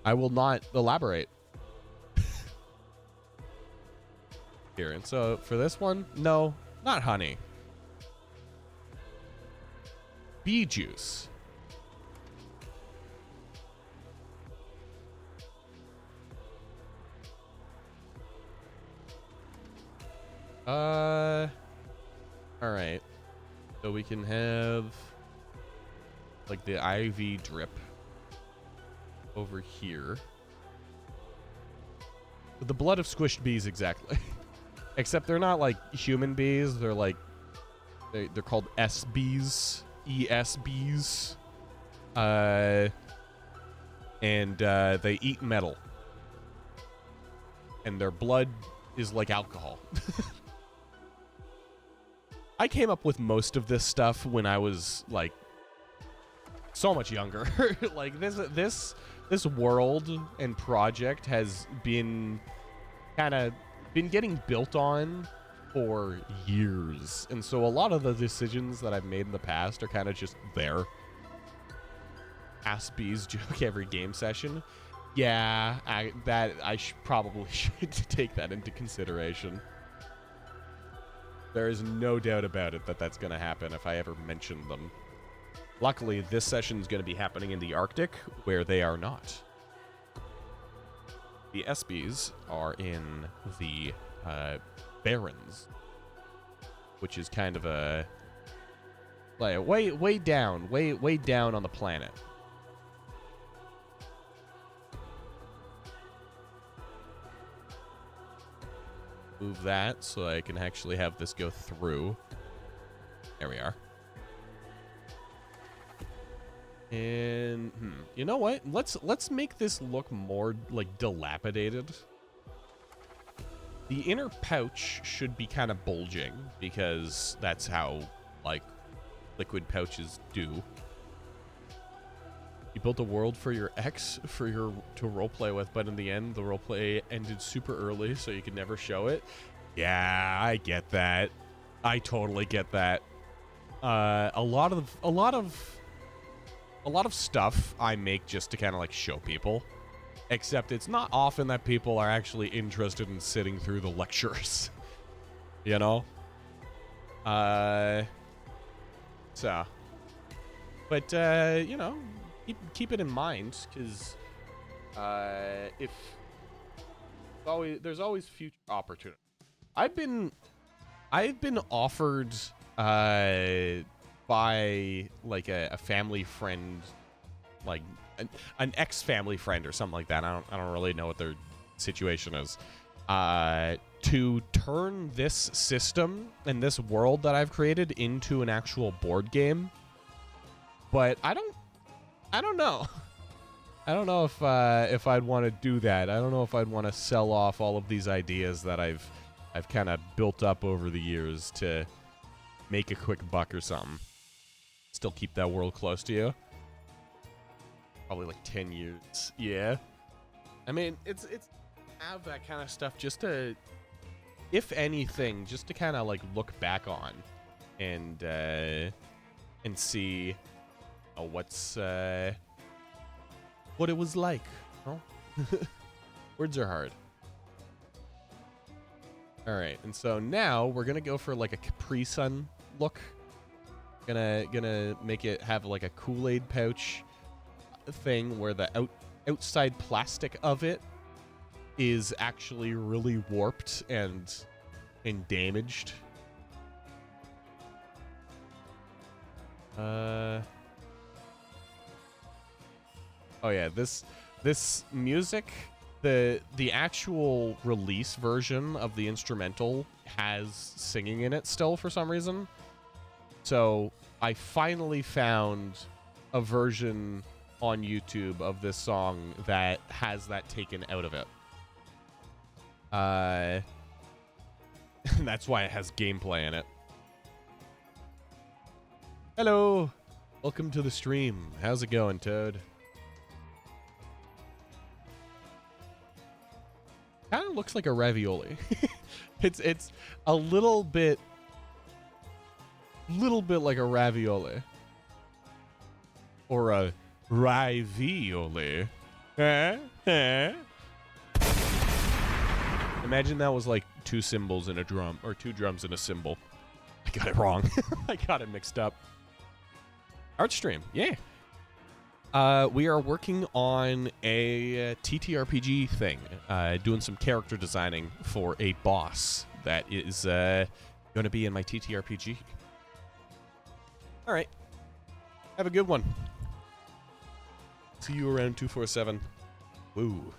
I will not elaborate. Here, and so for this one, no, not honey. Bee juice. All right. So we can have, like, the IV drip over here. With the blood of squished bees, exactly. Except they're not, like, human bees. They're, like, they're called SBs. ESBs. And they eat metal. And their blood is like alcohol. I came up with most of this stuff when I was, like, so much younger. Like, this world and project has been getting built on for years. And so a lot of the decisions that I've made in the past are kind of just there. Ask Bees joke every game session. Yeah, I probably should take that into consideration. There is no doubt about it that that's going to happen if I ever mention them. Luckily, this session is going to be happening in the Arctic, where they are not. The ESPYs are in the Barrens, which is kind of a like way down on the planet. Move that so I can actually have this go through. There we are. And you know what? Let's make this look more like dilapidated. The inner pouch should be kind of bulging because that's how like liquid pouches do. You built a world for your ex to roleplay with, but in the end, the roleplay ended super early, so you could never show it. Yeah, I get that. I totally get that. A lot of stuff I make just to kind of like show people, except it's not often that people are actually interested in sitting through the lectures. You know? So, but you know, keep it in mind, because if there's always future opportunity. I've been offered by like a family friend, like an ex-family friend or something like that. I don't really know what their situation is. To turn this system and this world that I've created into an actual board game, but I don't know. I don't know if I'd want to do that. I don't know if I'd want to sell off all of these ideas that I've kind of built up over the years to make a quick buck or something. Still keep that world close to you. Probably like 10 years. Yeah. I mean, it's have that kind of stuff just to, if anything, just to kind of like look back on and see what it was like. Oh. Words are hard. All right, and so now we're gonna go for like a Capri Sun look. Gonna make it have like a Kool-Aid pouch thing where the outside plastic of it is actually really warped and damaged. Oh yeah, this music, the actual release version of the instrumental has singing in it still for some reason. So I finally found a version on YouTube of this song that has that taken out of it. That's why it has gameplay in it. Hello, welcome to the stream. How's it going, Toad? Kind of looks like a ravioli. It's a little bit like a ravioli or a ravioli. Imagine that was like two cymbals and a drum, or two drums and a cymbal. I got it wrong. I got it mixed up. Art stream, yeah. We are working on a TTRPG thing, doing some character designing for a boss that is going to be in my TTRPG. All right. Have a good one. See you around 247. Woo.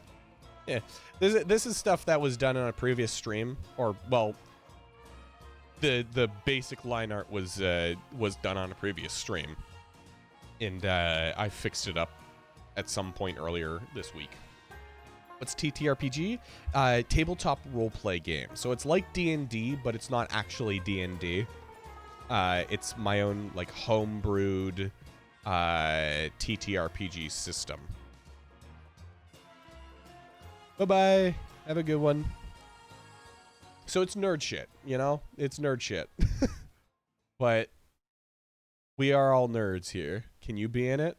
Yeah. This is stuff that was done on a previous stream, or well, the basic line art was done on a previous stream, and I fixed it up at some point earlier this week. What's TTRPG? Tabletop roleplay game. So it's like D&D, but it's not actually D&D. It's my own like homebrewed TTRPG system. Bye-bye. Have a good one. So it's nerd shit, you know? It's nerd shit. But we are all nerds here. Can you be in it?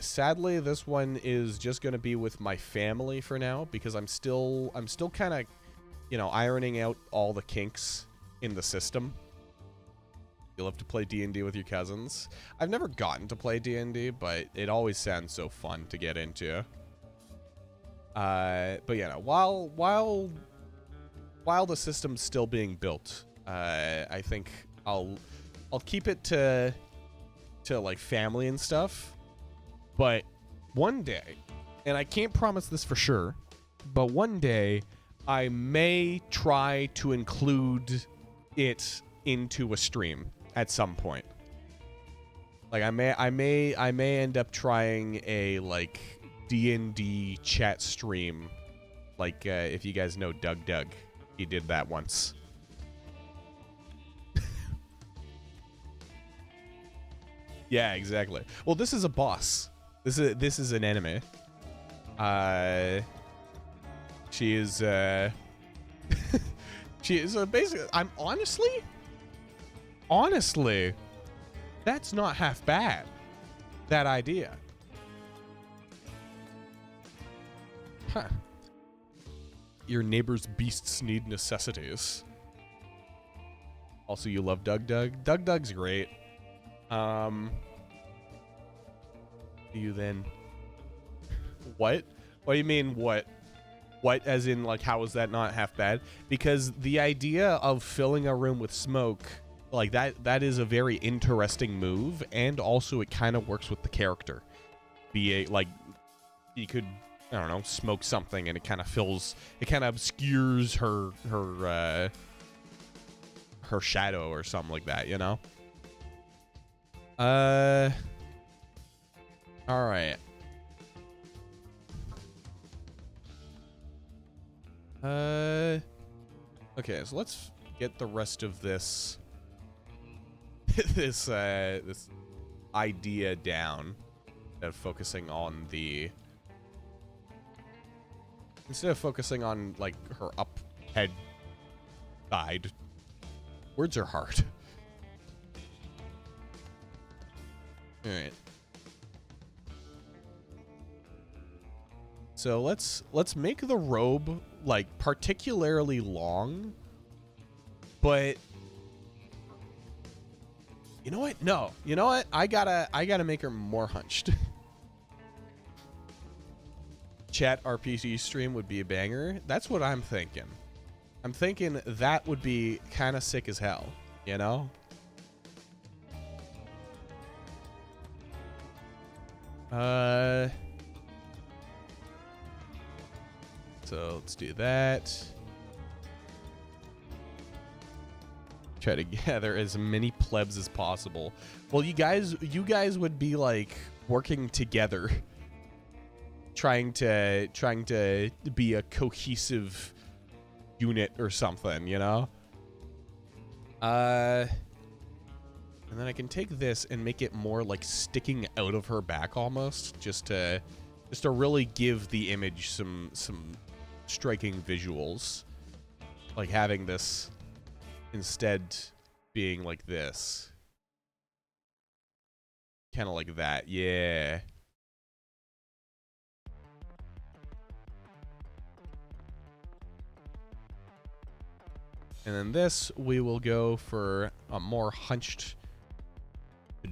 Sadly, this one is just going to be with my family for now because I'm still kind of, you know, ironing out all the kinks in the system. You love to play D&D with your cousins. I've never gotten to play D&D, but it always sounds so fun to get into. But yeah, no, while the system's still being built, I think I'll keep it to like family and stuff. But one day, and I can't promise this for sure, but one day I may try to include it into a stream at some point. Like I may end up trying a like D&D chat stream, like if you guys know Doug, he did that once. Yeah, exactly. Well, this is a boss. This is an enemy. She is she is basically. I'm honestly, that's not half bad. That idea. Huh. Your neighbor's beasts need necessities. Also, you love Doug. Doug's great. You then. What? What do you mean, what? What, as in, like, how is that not half bad? Because the idea of filling a room with smoke, like, that is a very interesting move, and also it kind of works with the character. Like, you could, I don't know, smoke something, and it kind of obscures her shadow or something like that, you know? Alright. Okay, so let's get the rest of this this idea down. Instead of focusing on like her up head side. Words are hard. All right. So let's make the robe like particularly long, but you know what? No, you know what? I gotta make her more hunched. Chat RPG stream would be a banger. That's what I'm thinking. I'm thinking that would be kind of sick as hell, you know? So let's do that. Try to gather as many plebs as possible. Well, you guys would be like working together, trying to be a cohesive unit or something, you know? And then I can take this and make it more like sticking out of her back almost, just to really give the image some striking visuals, like having this instead being like this, kind of like that. Yeah. And then this, we will go for a more hunched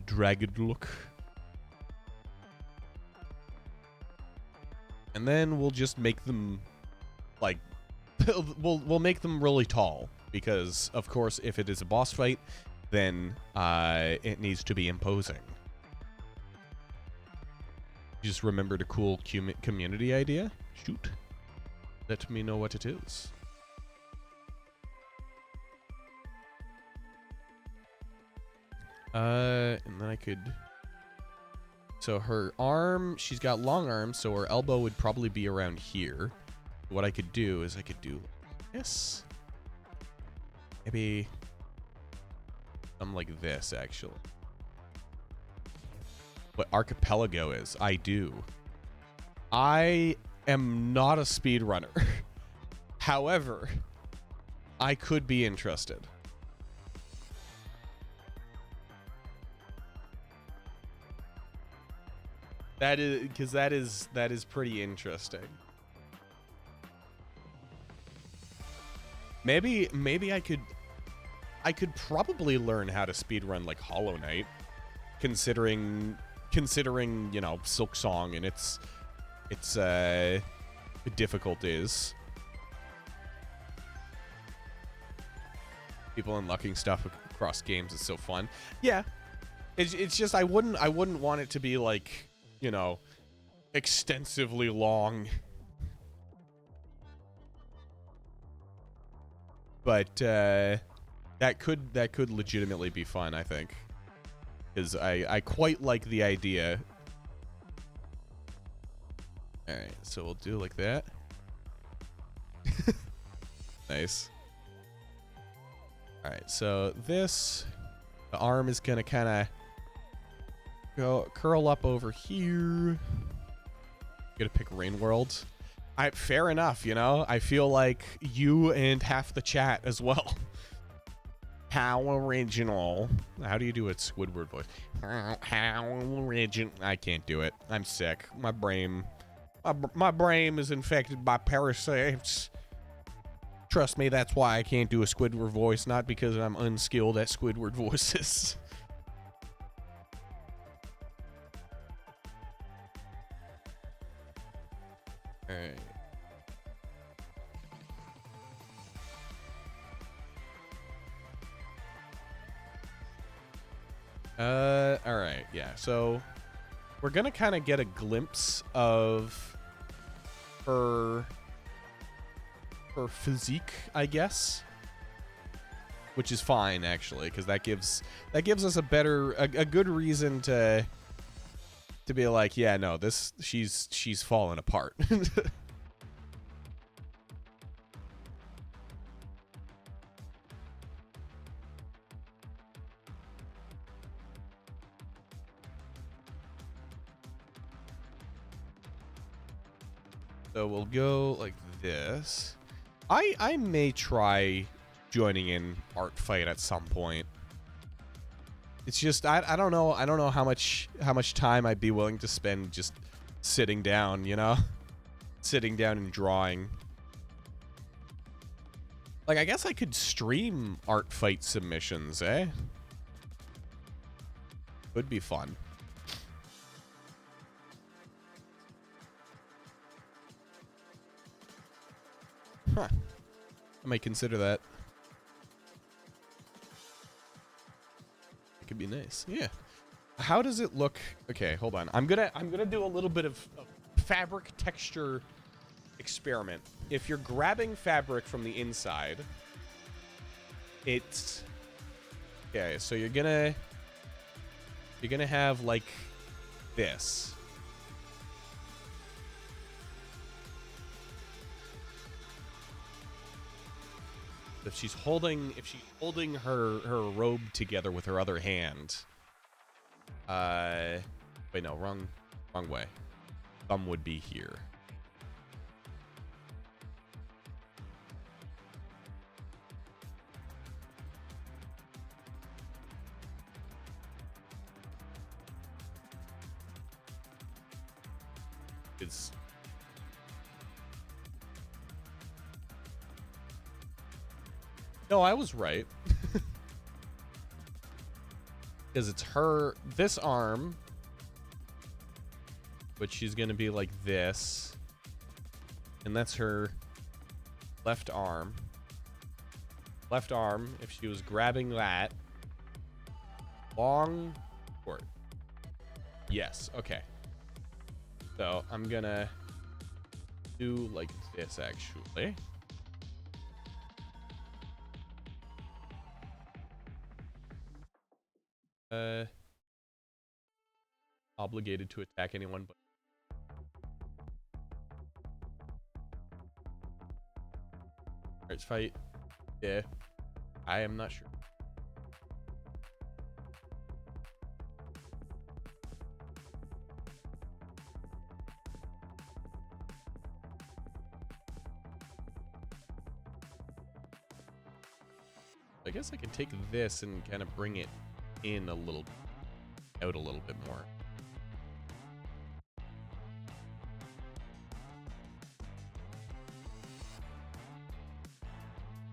dragon look. And then we'll just make them like we'll make them really tall, because of course if it is a boss fight, then it needs to be imposing. Just remembered a cool community idea. Shoot. Let me know what it is. And then I could... So her arm, she's got long arms, so her elbow would probably be around here. What I could do is I could do this. Maybe something like this, actually. What Archipelago is, I do. I am not a speedrunner. However, I could be interested. That is because that is pretty interesting. Maybe I could I could probably learn how to speedrun like Hollow Knight, considering you know, Silk Song and its difficulties. People unlocking stuff across games is so fun. Yeah, it's just I wouldn't want it to be like, you know, extensively long. But that could legitimately be fun, I think, because I quite like the idea. All right, so we'll do like that. Nice. All right, so the arm is gonna kind of go curl up over here. Gonna pick Rain World. Fair enough, you know. I feel like you and half the chat as well. How original. How do you do a Squidward voice? How original. I can't do it. I'm sick. My brain is infected by parasites. Trust me, that's why I can't do a Squidward voice, not because I'm unskilled at Squidward voices. All right. All right, yeah. So we're gonna kind of get a glimpse of her physique, I guess, which is fine actually, because that gives us a good reason to be like, yeah, no, she's fallen apart. So we'll go like this. I may try joining in art fight at some point. It's just I don't know how much time I'd be willing to spend just sitting down, you know? Sitting down and drawing. Like, I guess I could stream art fight submissions, eh? Would be fun. Huh. I might consider that. It could be nice. Yeah. How does it look? Okay, hold on. I'm gonna do a little bit of fabric texture experiment. If you're grabbing fabric from the inside, it's okay. So you're gonna have like this. If she's holding her robe together with her other hand. Wait, no, wrong way. Thumb would be here. It's no, I was right. Because it's this arm, but she's gonna be like this, and that's her left arm. Left arm, if she was grabbing that, long, short. Yes, okay. So I'm gonna do like this actually. Obligated to attack anyone but let's fight. Yeah, I am not sure. I guess I can take this and kind of bring it in a little, out a little bit more.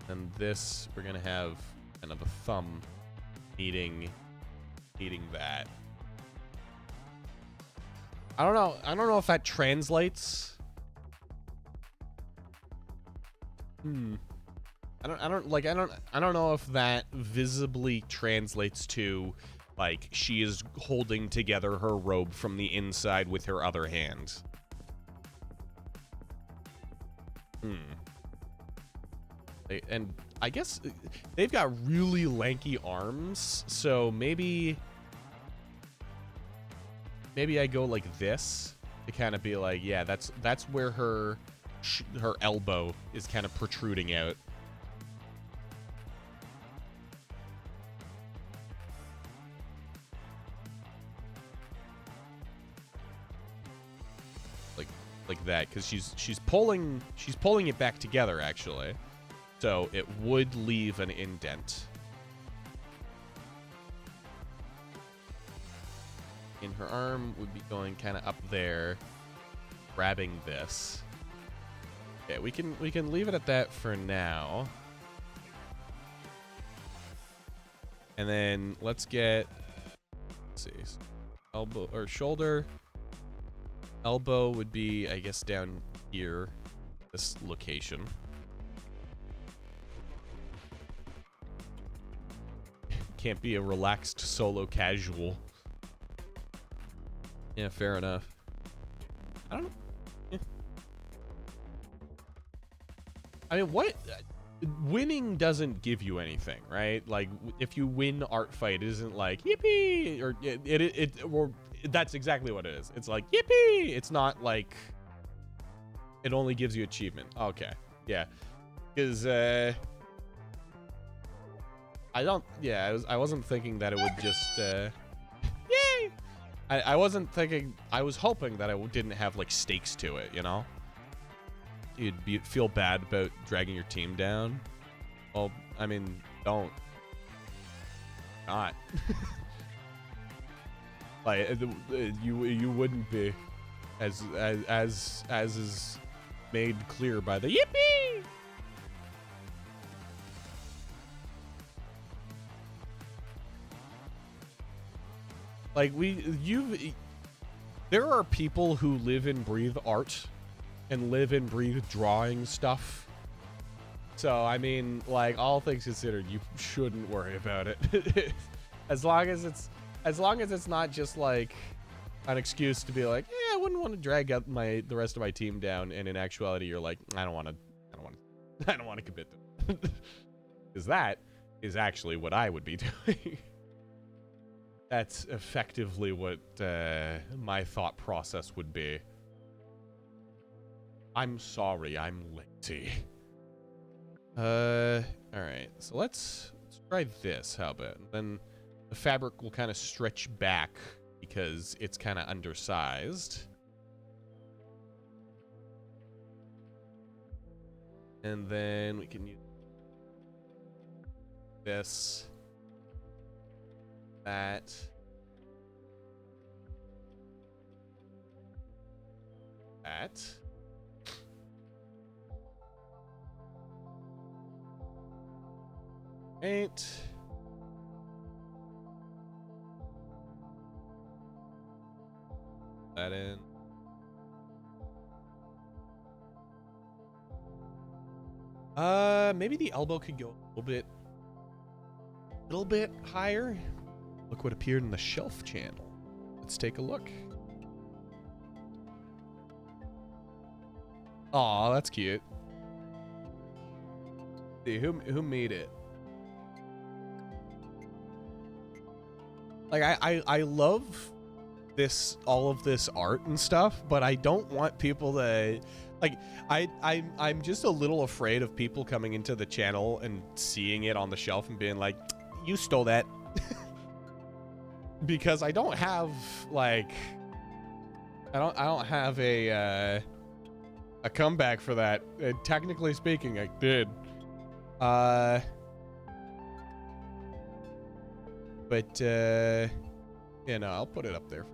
And this, we're gonna have kind of the thumb needing that. I don't know. I don't know if that translates. I don't know if that visibly translates to like she is holding together her robe from the inside with her other hand. And I guess they've got really lanky arms, so maybe I go like this to kind of be like, yeah, that's where her elbow is kind of protruding out. Like that, because she's pulling it back together actually, so it would leave an indent in her arm. Would be going kind of up there, grabbing this. Okay, we can leave it at that for now, and then let's see, elbow or shoulder. Elbow would be, I guess, down here, this location. Can't be a relaxed solo casual. Yeah, fair enough. I don't know. Yeah. I mean, what? Winning doesn't give you anything, right? Like, if you win art fight, it isn't like, yippee! Or that's exactly what it is. It's like, yippee! It's not like it only gives you achievement. Okay, yeah, because I wasn't thinking that it would just yay. I wasn't thinking. I was hoping that it didn't have like stakes to it, you know. You'd feel bad about dragging your team down. Well, I mean, don't. Not. Like you wouldn't be, as is made clear by the yippee. Like there are people who live and breathe art and live and breathe drawing stuff. So I mean, like, all things considered, you shouldn't worry about it. as long as it's not just like an excuse to be like, yeah, I wouldn't want to drag out the rest of my team down, and in actuality you're like, I don't want to commit to it. Because that is actually what I would be doing. That's effectively what my thought process would be. I'm sorry, I'm lazy. All right, so let's try this. How about then the fabric will kind of stretch back because it's kind of undersized. And then we can use this, that. That. Right. That in. Maybe the elbow could go a little bit higher. Look what appeared in the shelf channel. Let's take a look. Aw, that's cute. See, who made it? Like, I love all of this art and stuff, but I don't want people to, like, I'm just a little afraid of people coming into the channel and seeing it on the shelf and being like, you stole that. Because I don't have, like, I don't have a comeback for that. Technically speaking, I did. But yeah, no, I'll put it up there.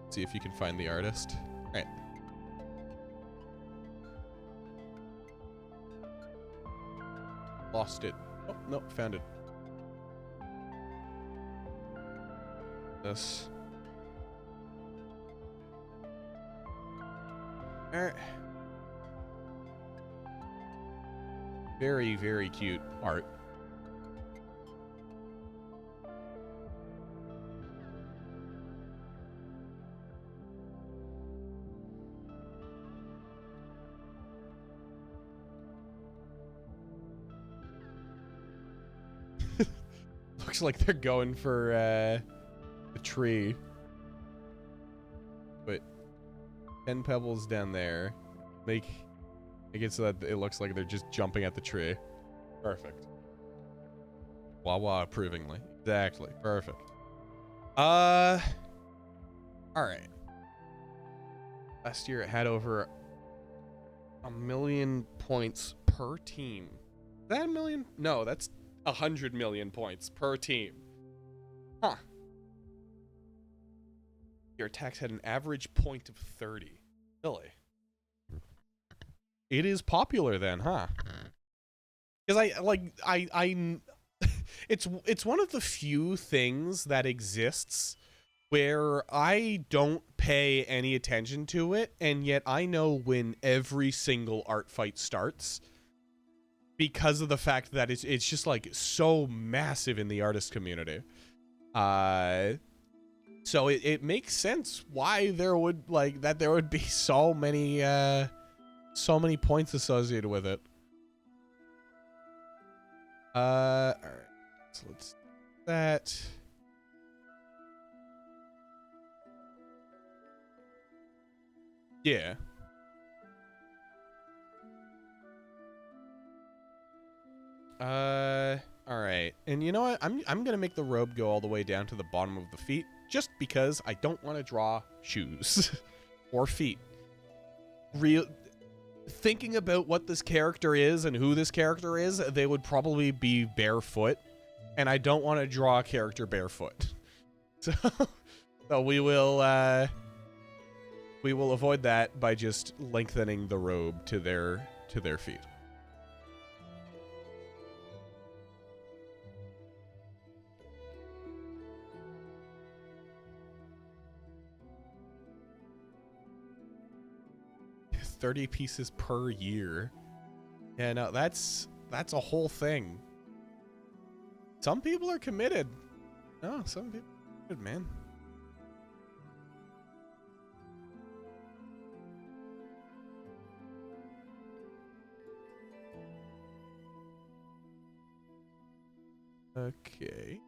See if you can find the artist. All right. Lost it. Oh, no, found it. This. Alright. Very, very cute art. Looks like they're going for the tree. But 10 pebbles down there. Make it so that it looks like they're just jumping at the tree. Perfect. Wawa approvingly. Exactly. Perfect. Alright. Last year it had over 1 million points per team. Is that 1 million? No, that's 100 million points per team. Huh. Your attacks had an average point of 30. Really? It is popular then, huh? Because it's one of the few things that exists where I don't pay any attention to it, and yet I know when every single art fight starts because of the fact that it's just like so massive in the artist community. So it makes sense why there would be so many points associated with it. All right. So let's do that. Yeah. All right. And you know what? I'm gonna make the robe go all the way down to the bottom of the feet, just because I don't want to draw shoes or feet. Thinking about what this character is and who this character is, they would probably be barefoot, and I don't want to draw a character barefoot. So we will avoid that by just lengthening the robe to their feet. $30 pieces per year. Yeah, no, that's a whole thing. Some people are committed. No, some people are good, man. Okay.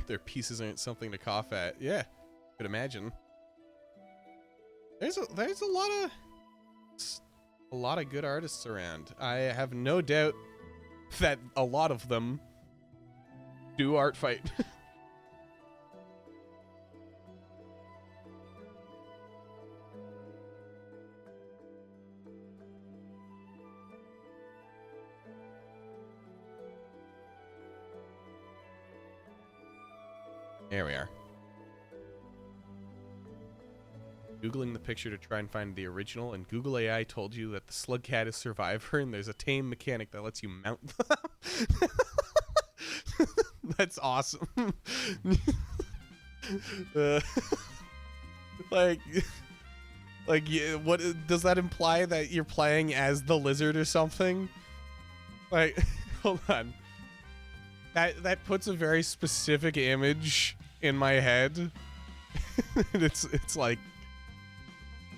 Their pieces aren't something to cough at. Yeah. Could imagine. There's a lot of good artists around. I have no doubt that a lot of them do art fight. There we are. Googling the picture to try and find the original, and Google AI told you that the slug cat is Survivor, and there's a tame mechanic that lets you mount them. That's awesome. Like, yeah, what does that imply, that you're playing as the lizard or something? Like, hold on. That puts a very specific image in my head. It's like,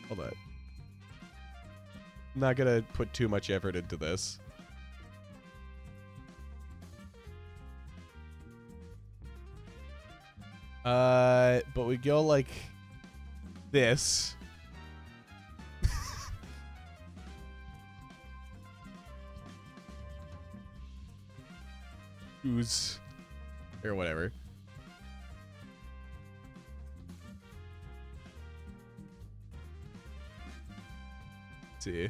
hold on. I'm not gonna put too much effort into this. But we go like this. Who's or whatever. Let's see.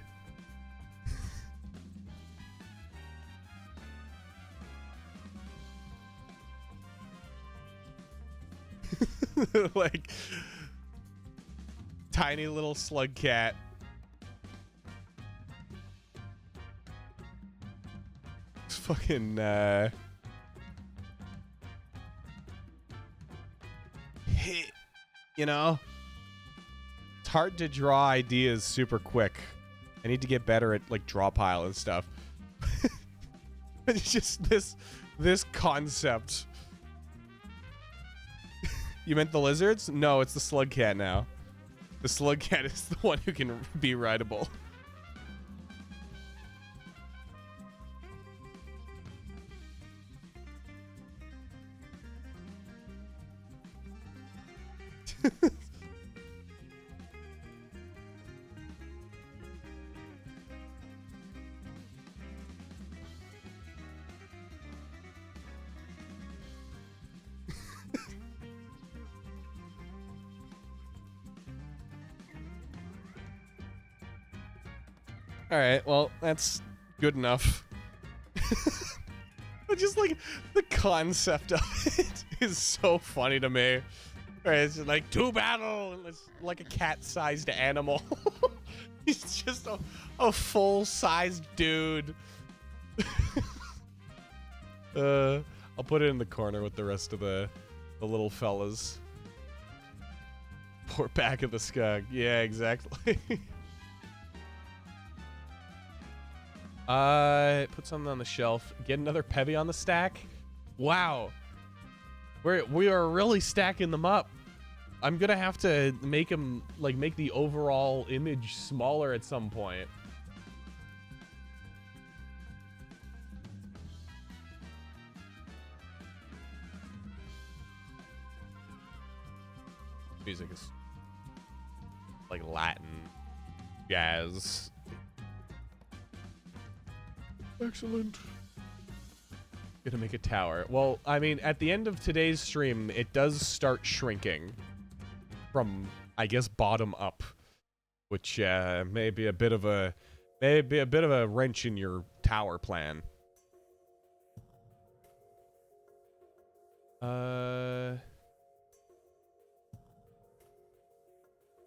Like tiny little slug cat. fucking you know, it's hard to draw ideas super quick. I need to get better at like draw pile and stuff. It's just this concept. You meant the lizards? No, it's the slug cat now. The slug cat is the one who can be rideable. All right, well, that's good enough. Just like the concept of it is so funny to me. Right, it's just like to battle, and it's like a cat-sized animal. He's just a full-sized dude. I'll put it in the corner with the rest of the little fellas. Poor back of the skug. Yeah, exactly. Put something on the shelf. Get another Pebby on the stack. Wow. We are really stacking them up. I'm gonna have to make them, like, make the overall image smaller at some point. Music is like Latin jazz. Excellent. Gonna make a tower. Well, I mean, at the end of today's stream, it does start shrinking from, I guess, bottom up, which may be a bit of a wrench in your tower plan.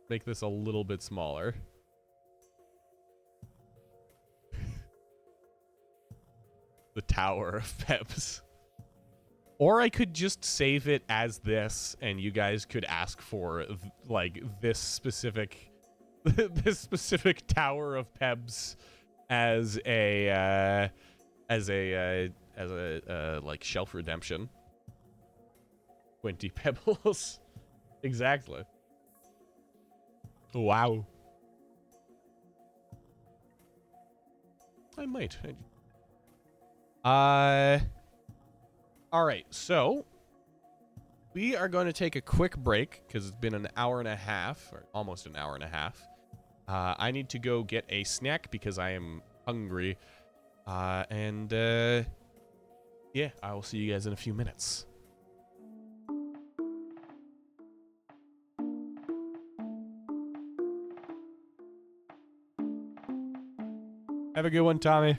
Make this a little bit smaller. The Tower of Pebs. Or I could just save it as this, and you guys could ask for like this specific Tower of Pebs as a like shelf redemption. 20 pebbles. Exactly. Wow. I might. All right, so we are going to take a quick break because it's been an hour and a half, or almost an hour and a half. I need to go get a snack because I am hungry. Yeah, I will see you guys in a few minutes. Have a good one, Tommy.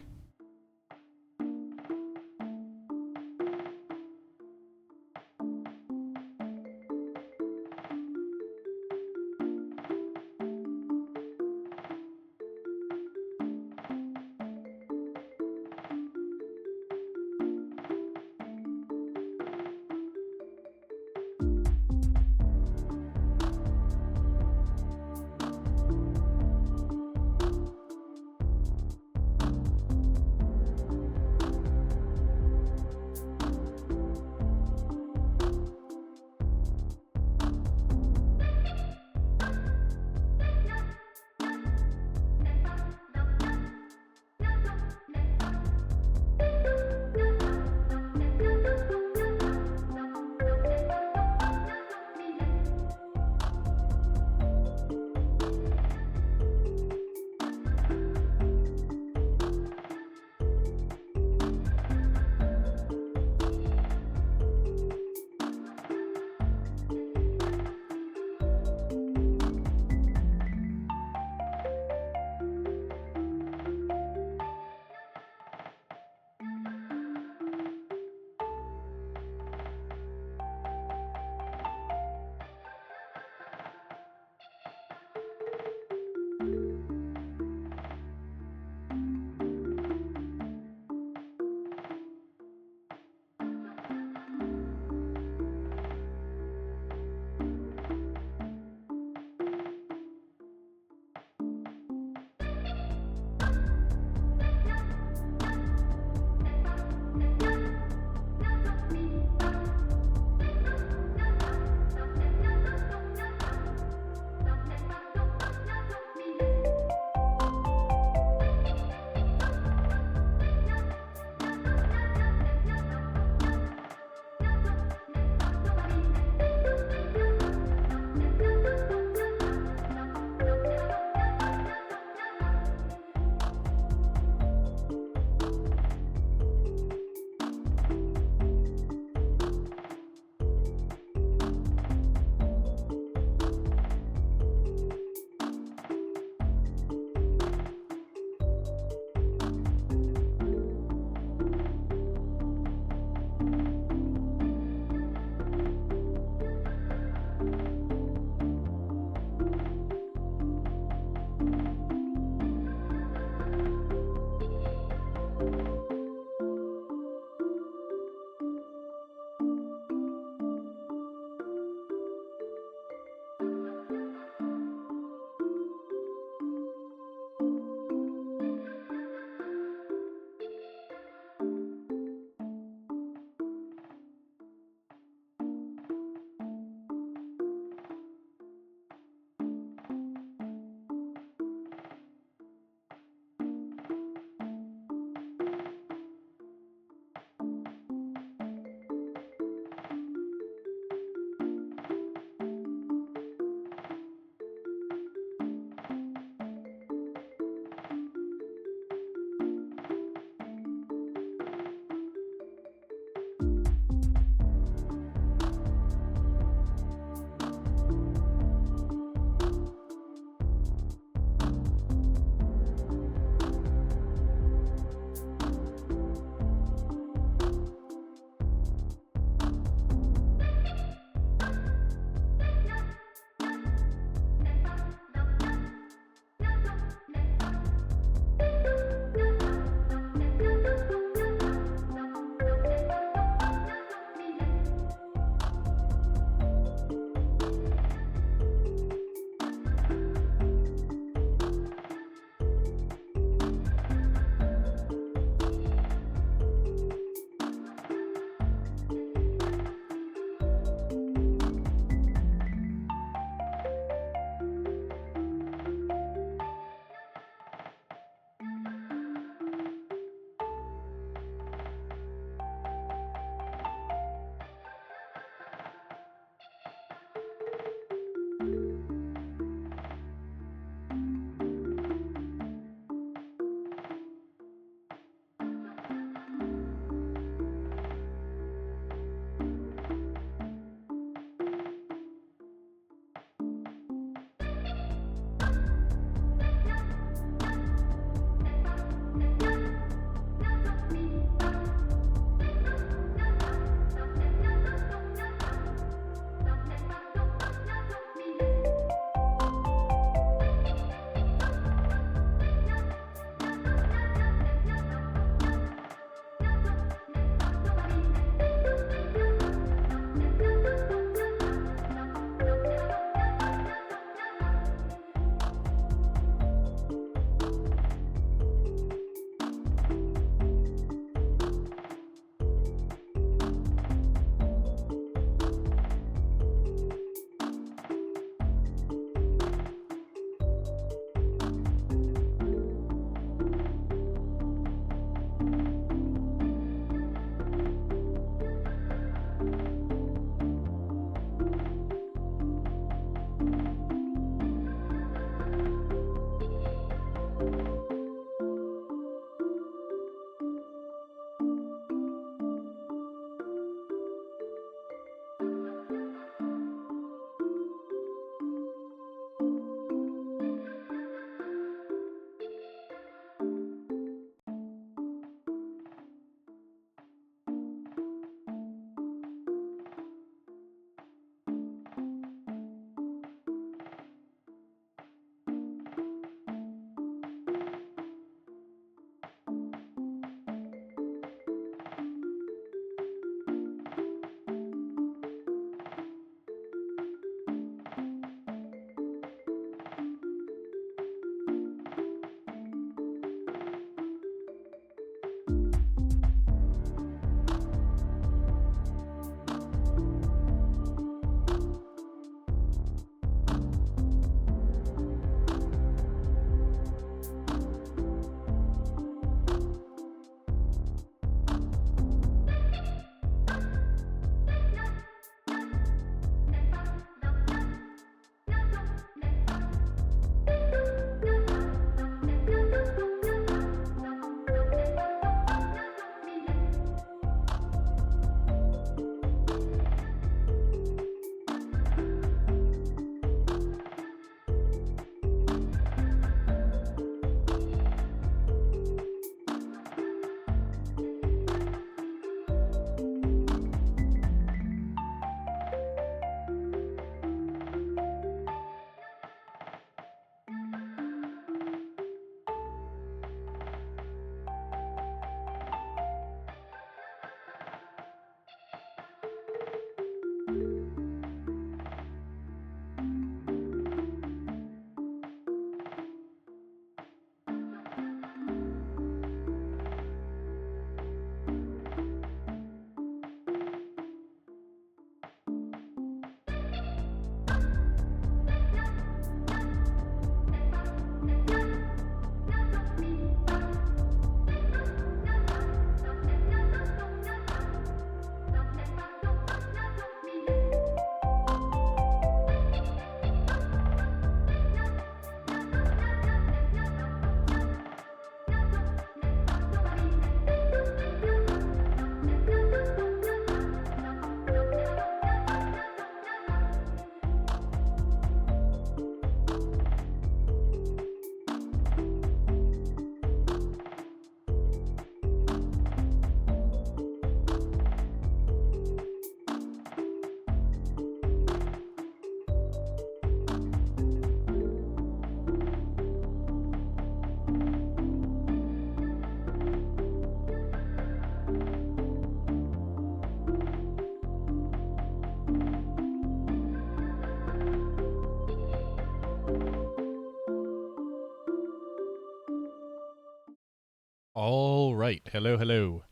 right. Hello, hello.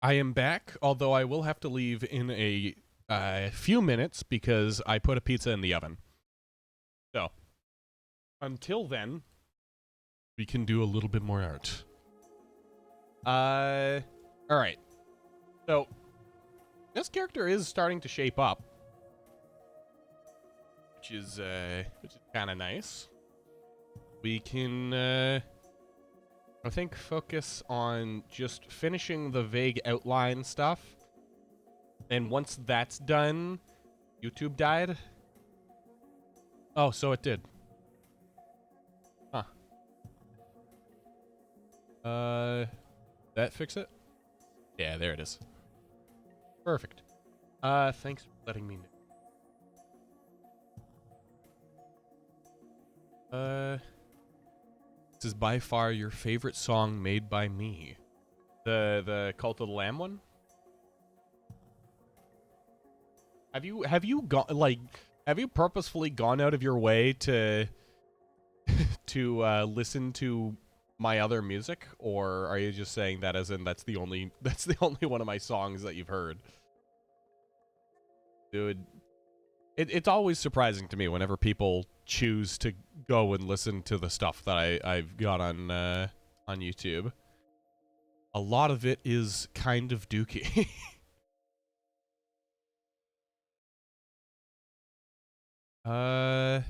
I am back, although I will have to leave in a few minutes because I put a pizza in the oven. So, until then, we can do a little bit more art. All right. So, this character is starting to shape up, which is kind of nice. We can, I think, focus on just finishing the vague outline stuff. And once that's done, YouTube died. Oh, so it did. Huh. That fix it? Yeah, there it is. Perfect. Thanks for letting me know. This is by far your favorite song made by me. The Cult of the Lamb one? Have you gone have you purposefully gone out of your way to to listen to my other music, or are you just saying that as in that's the only one of my songs that you've heard? Dude, it's always surprising to me whenever people choose to go and listen to the stuff that I've got on YouTube. A lot of it is kind of dookie. Okay,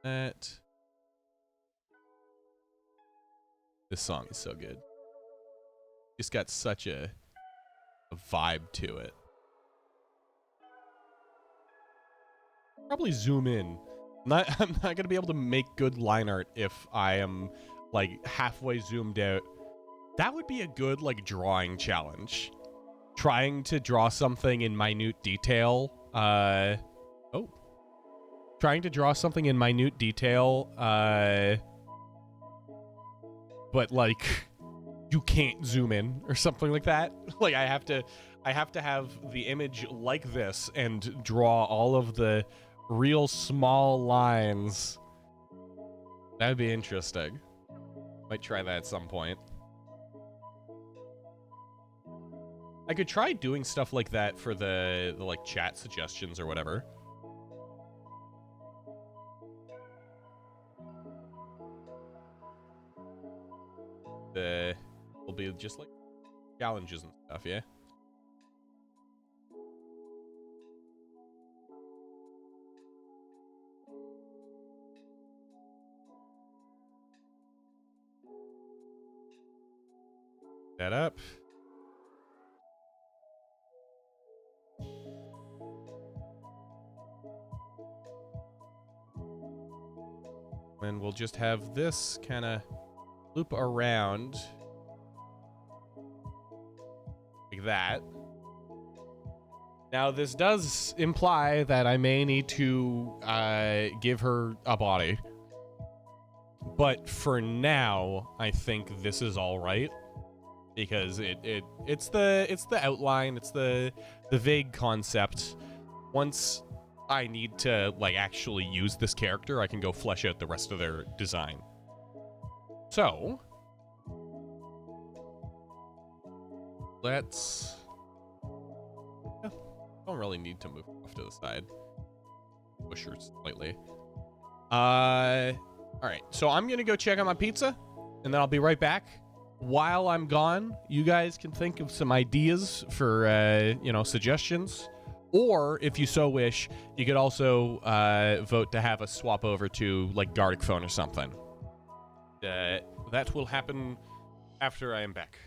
that. This song is so good. It's got such a vibe to it. Probably zoom in. I'm not gonna be able to make good line art if I am like halfway zoomed out. That would be a good like drawing challenge. Trying to draw something in minute detail. Trying to draw something in minute detail. But like you can't zoom in or something like that. Like I have to have the image like this and draw all of the real small lines. That'd be interesting. Might try that at some point. I could try doing stuff like that for the like chat suggestions or whatever. Will be just like challenges and stuff, yeah. That up. And we'll just have this kind of loop around like that. Now, this does imply that I may need to give her a body. But for now, I think this is all right. Because it's the outline, it's the vague concept. Once I need to like actually use this character, I can go flesh out the rest of their design. So let's don't really need to move off to the side. Push her slightly. All right, so I'm gonna go check on my pizza, and then I'll be right back. While I'm gone, you guys can think of some ideas for, suggestions. Or, if you so wish, you could also vote to have us swap over to, like, Gartic Phone or something. That will happen after I am back.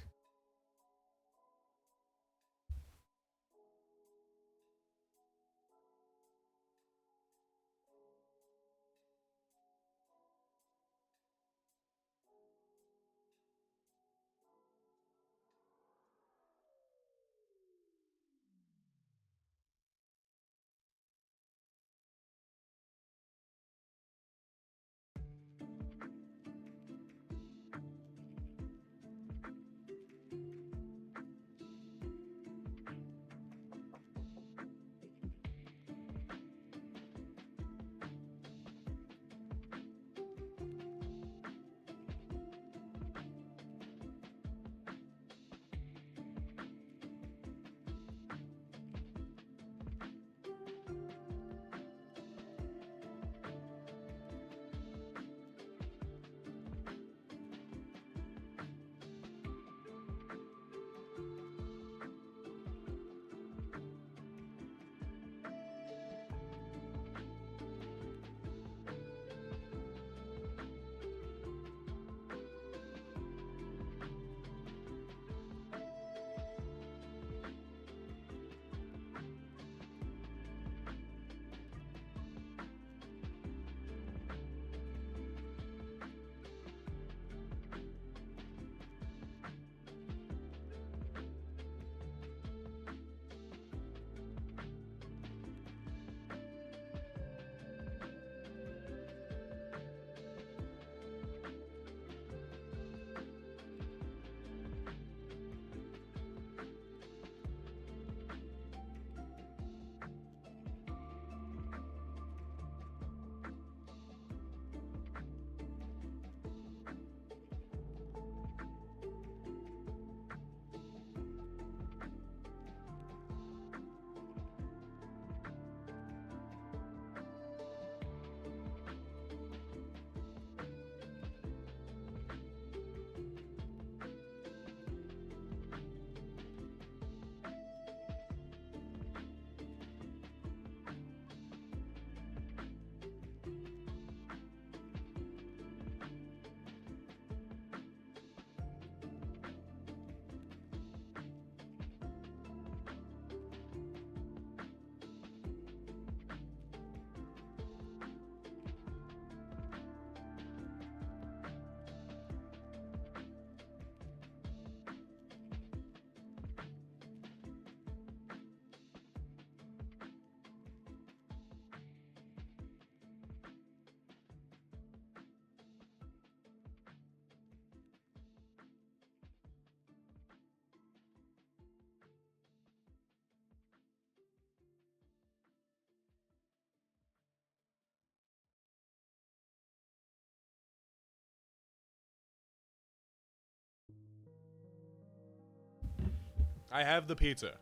I have the pizza.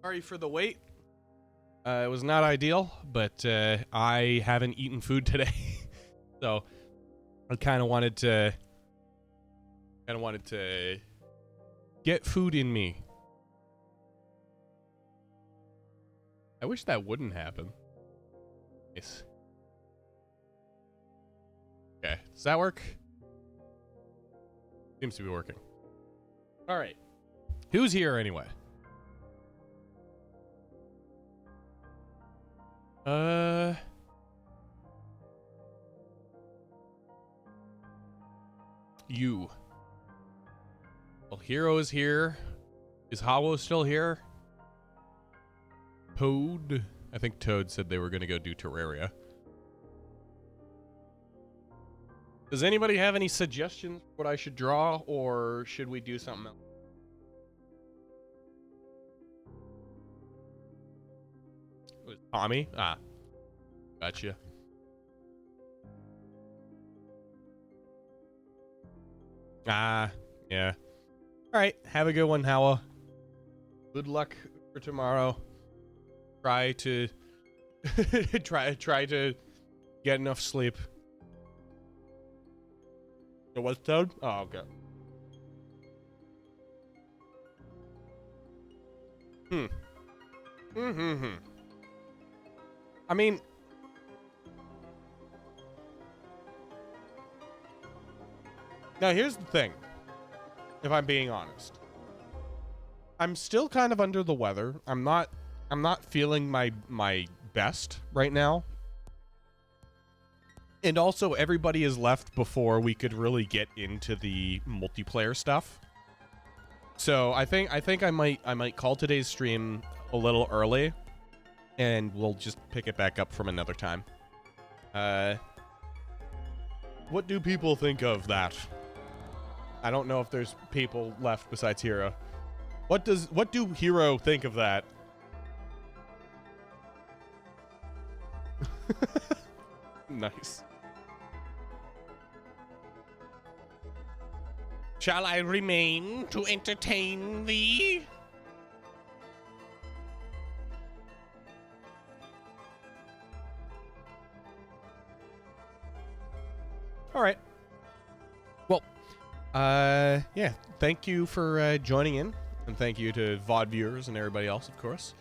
Sorry for the wait. It was not ideal, but I haven't eaten food today, so I kind of wanted to get food in me. I wish that wouldn't happen. Nice. Okay, does that work? Seems to be working. All right. Who's here anyway? You. Well, Hero is here. Is Hawo still here? Toad. I think Toad said they were going to go do Terraria. Does anybody have any suggestions for what I should draw, or should we do something else? Tommy? Ah. Gotcha. Ah, yeah. All right, have a good one, Hawa. Good luck for tomorrow. Try to try to get enough sleep. It was Toad? Oh, okay. I mean, now here's the thing. If I'm being honest, I'm still kind of under the weather. I'm not feeling my best right now. And also, everybody is left before we could really get into the multiplayer stuff. So I think I might call today's stream a little early, and we'll just pick it back up from another time. What do people think of that? I don't know if there's people left besides Hero. What do Hero think of that? Nice. Shall I remain to entertain thee? All right. Well, yeah, thank you for joining in, and thank you to VOD viewers and everybody else, of course.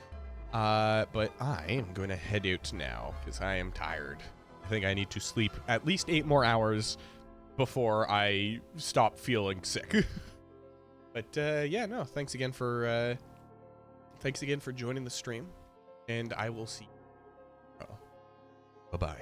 But I am going to head out now because I am tired. I think I need to sleep at least 8 more hours before I stop feeling sick. But yeah, no, thanks again for joining the stream, and I will see you. Bye-bye.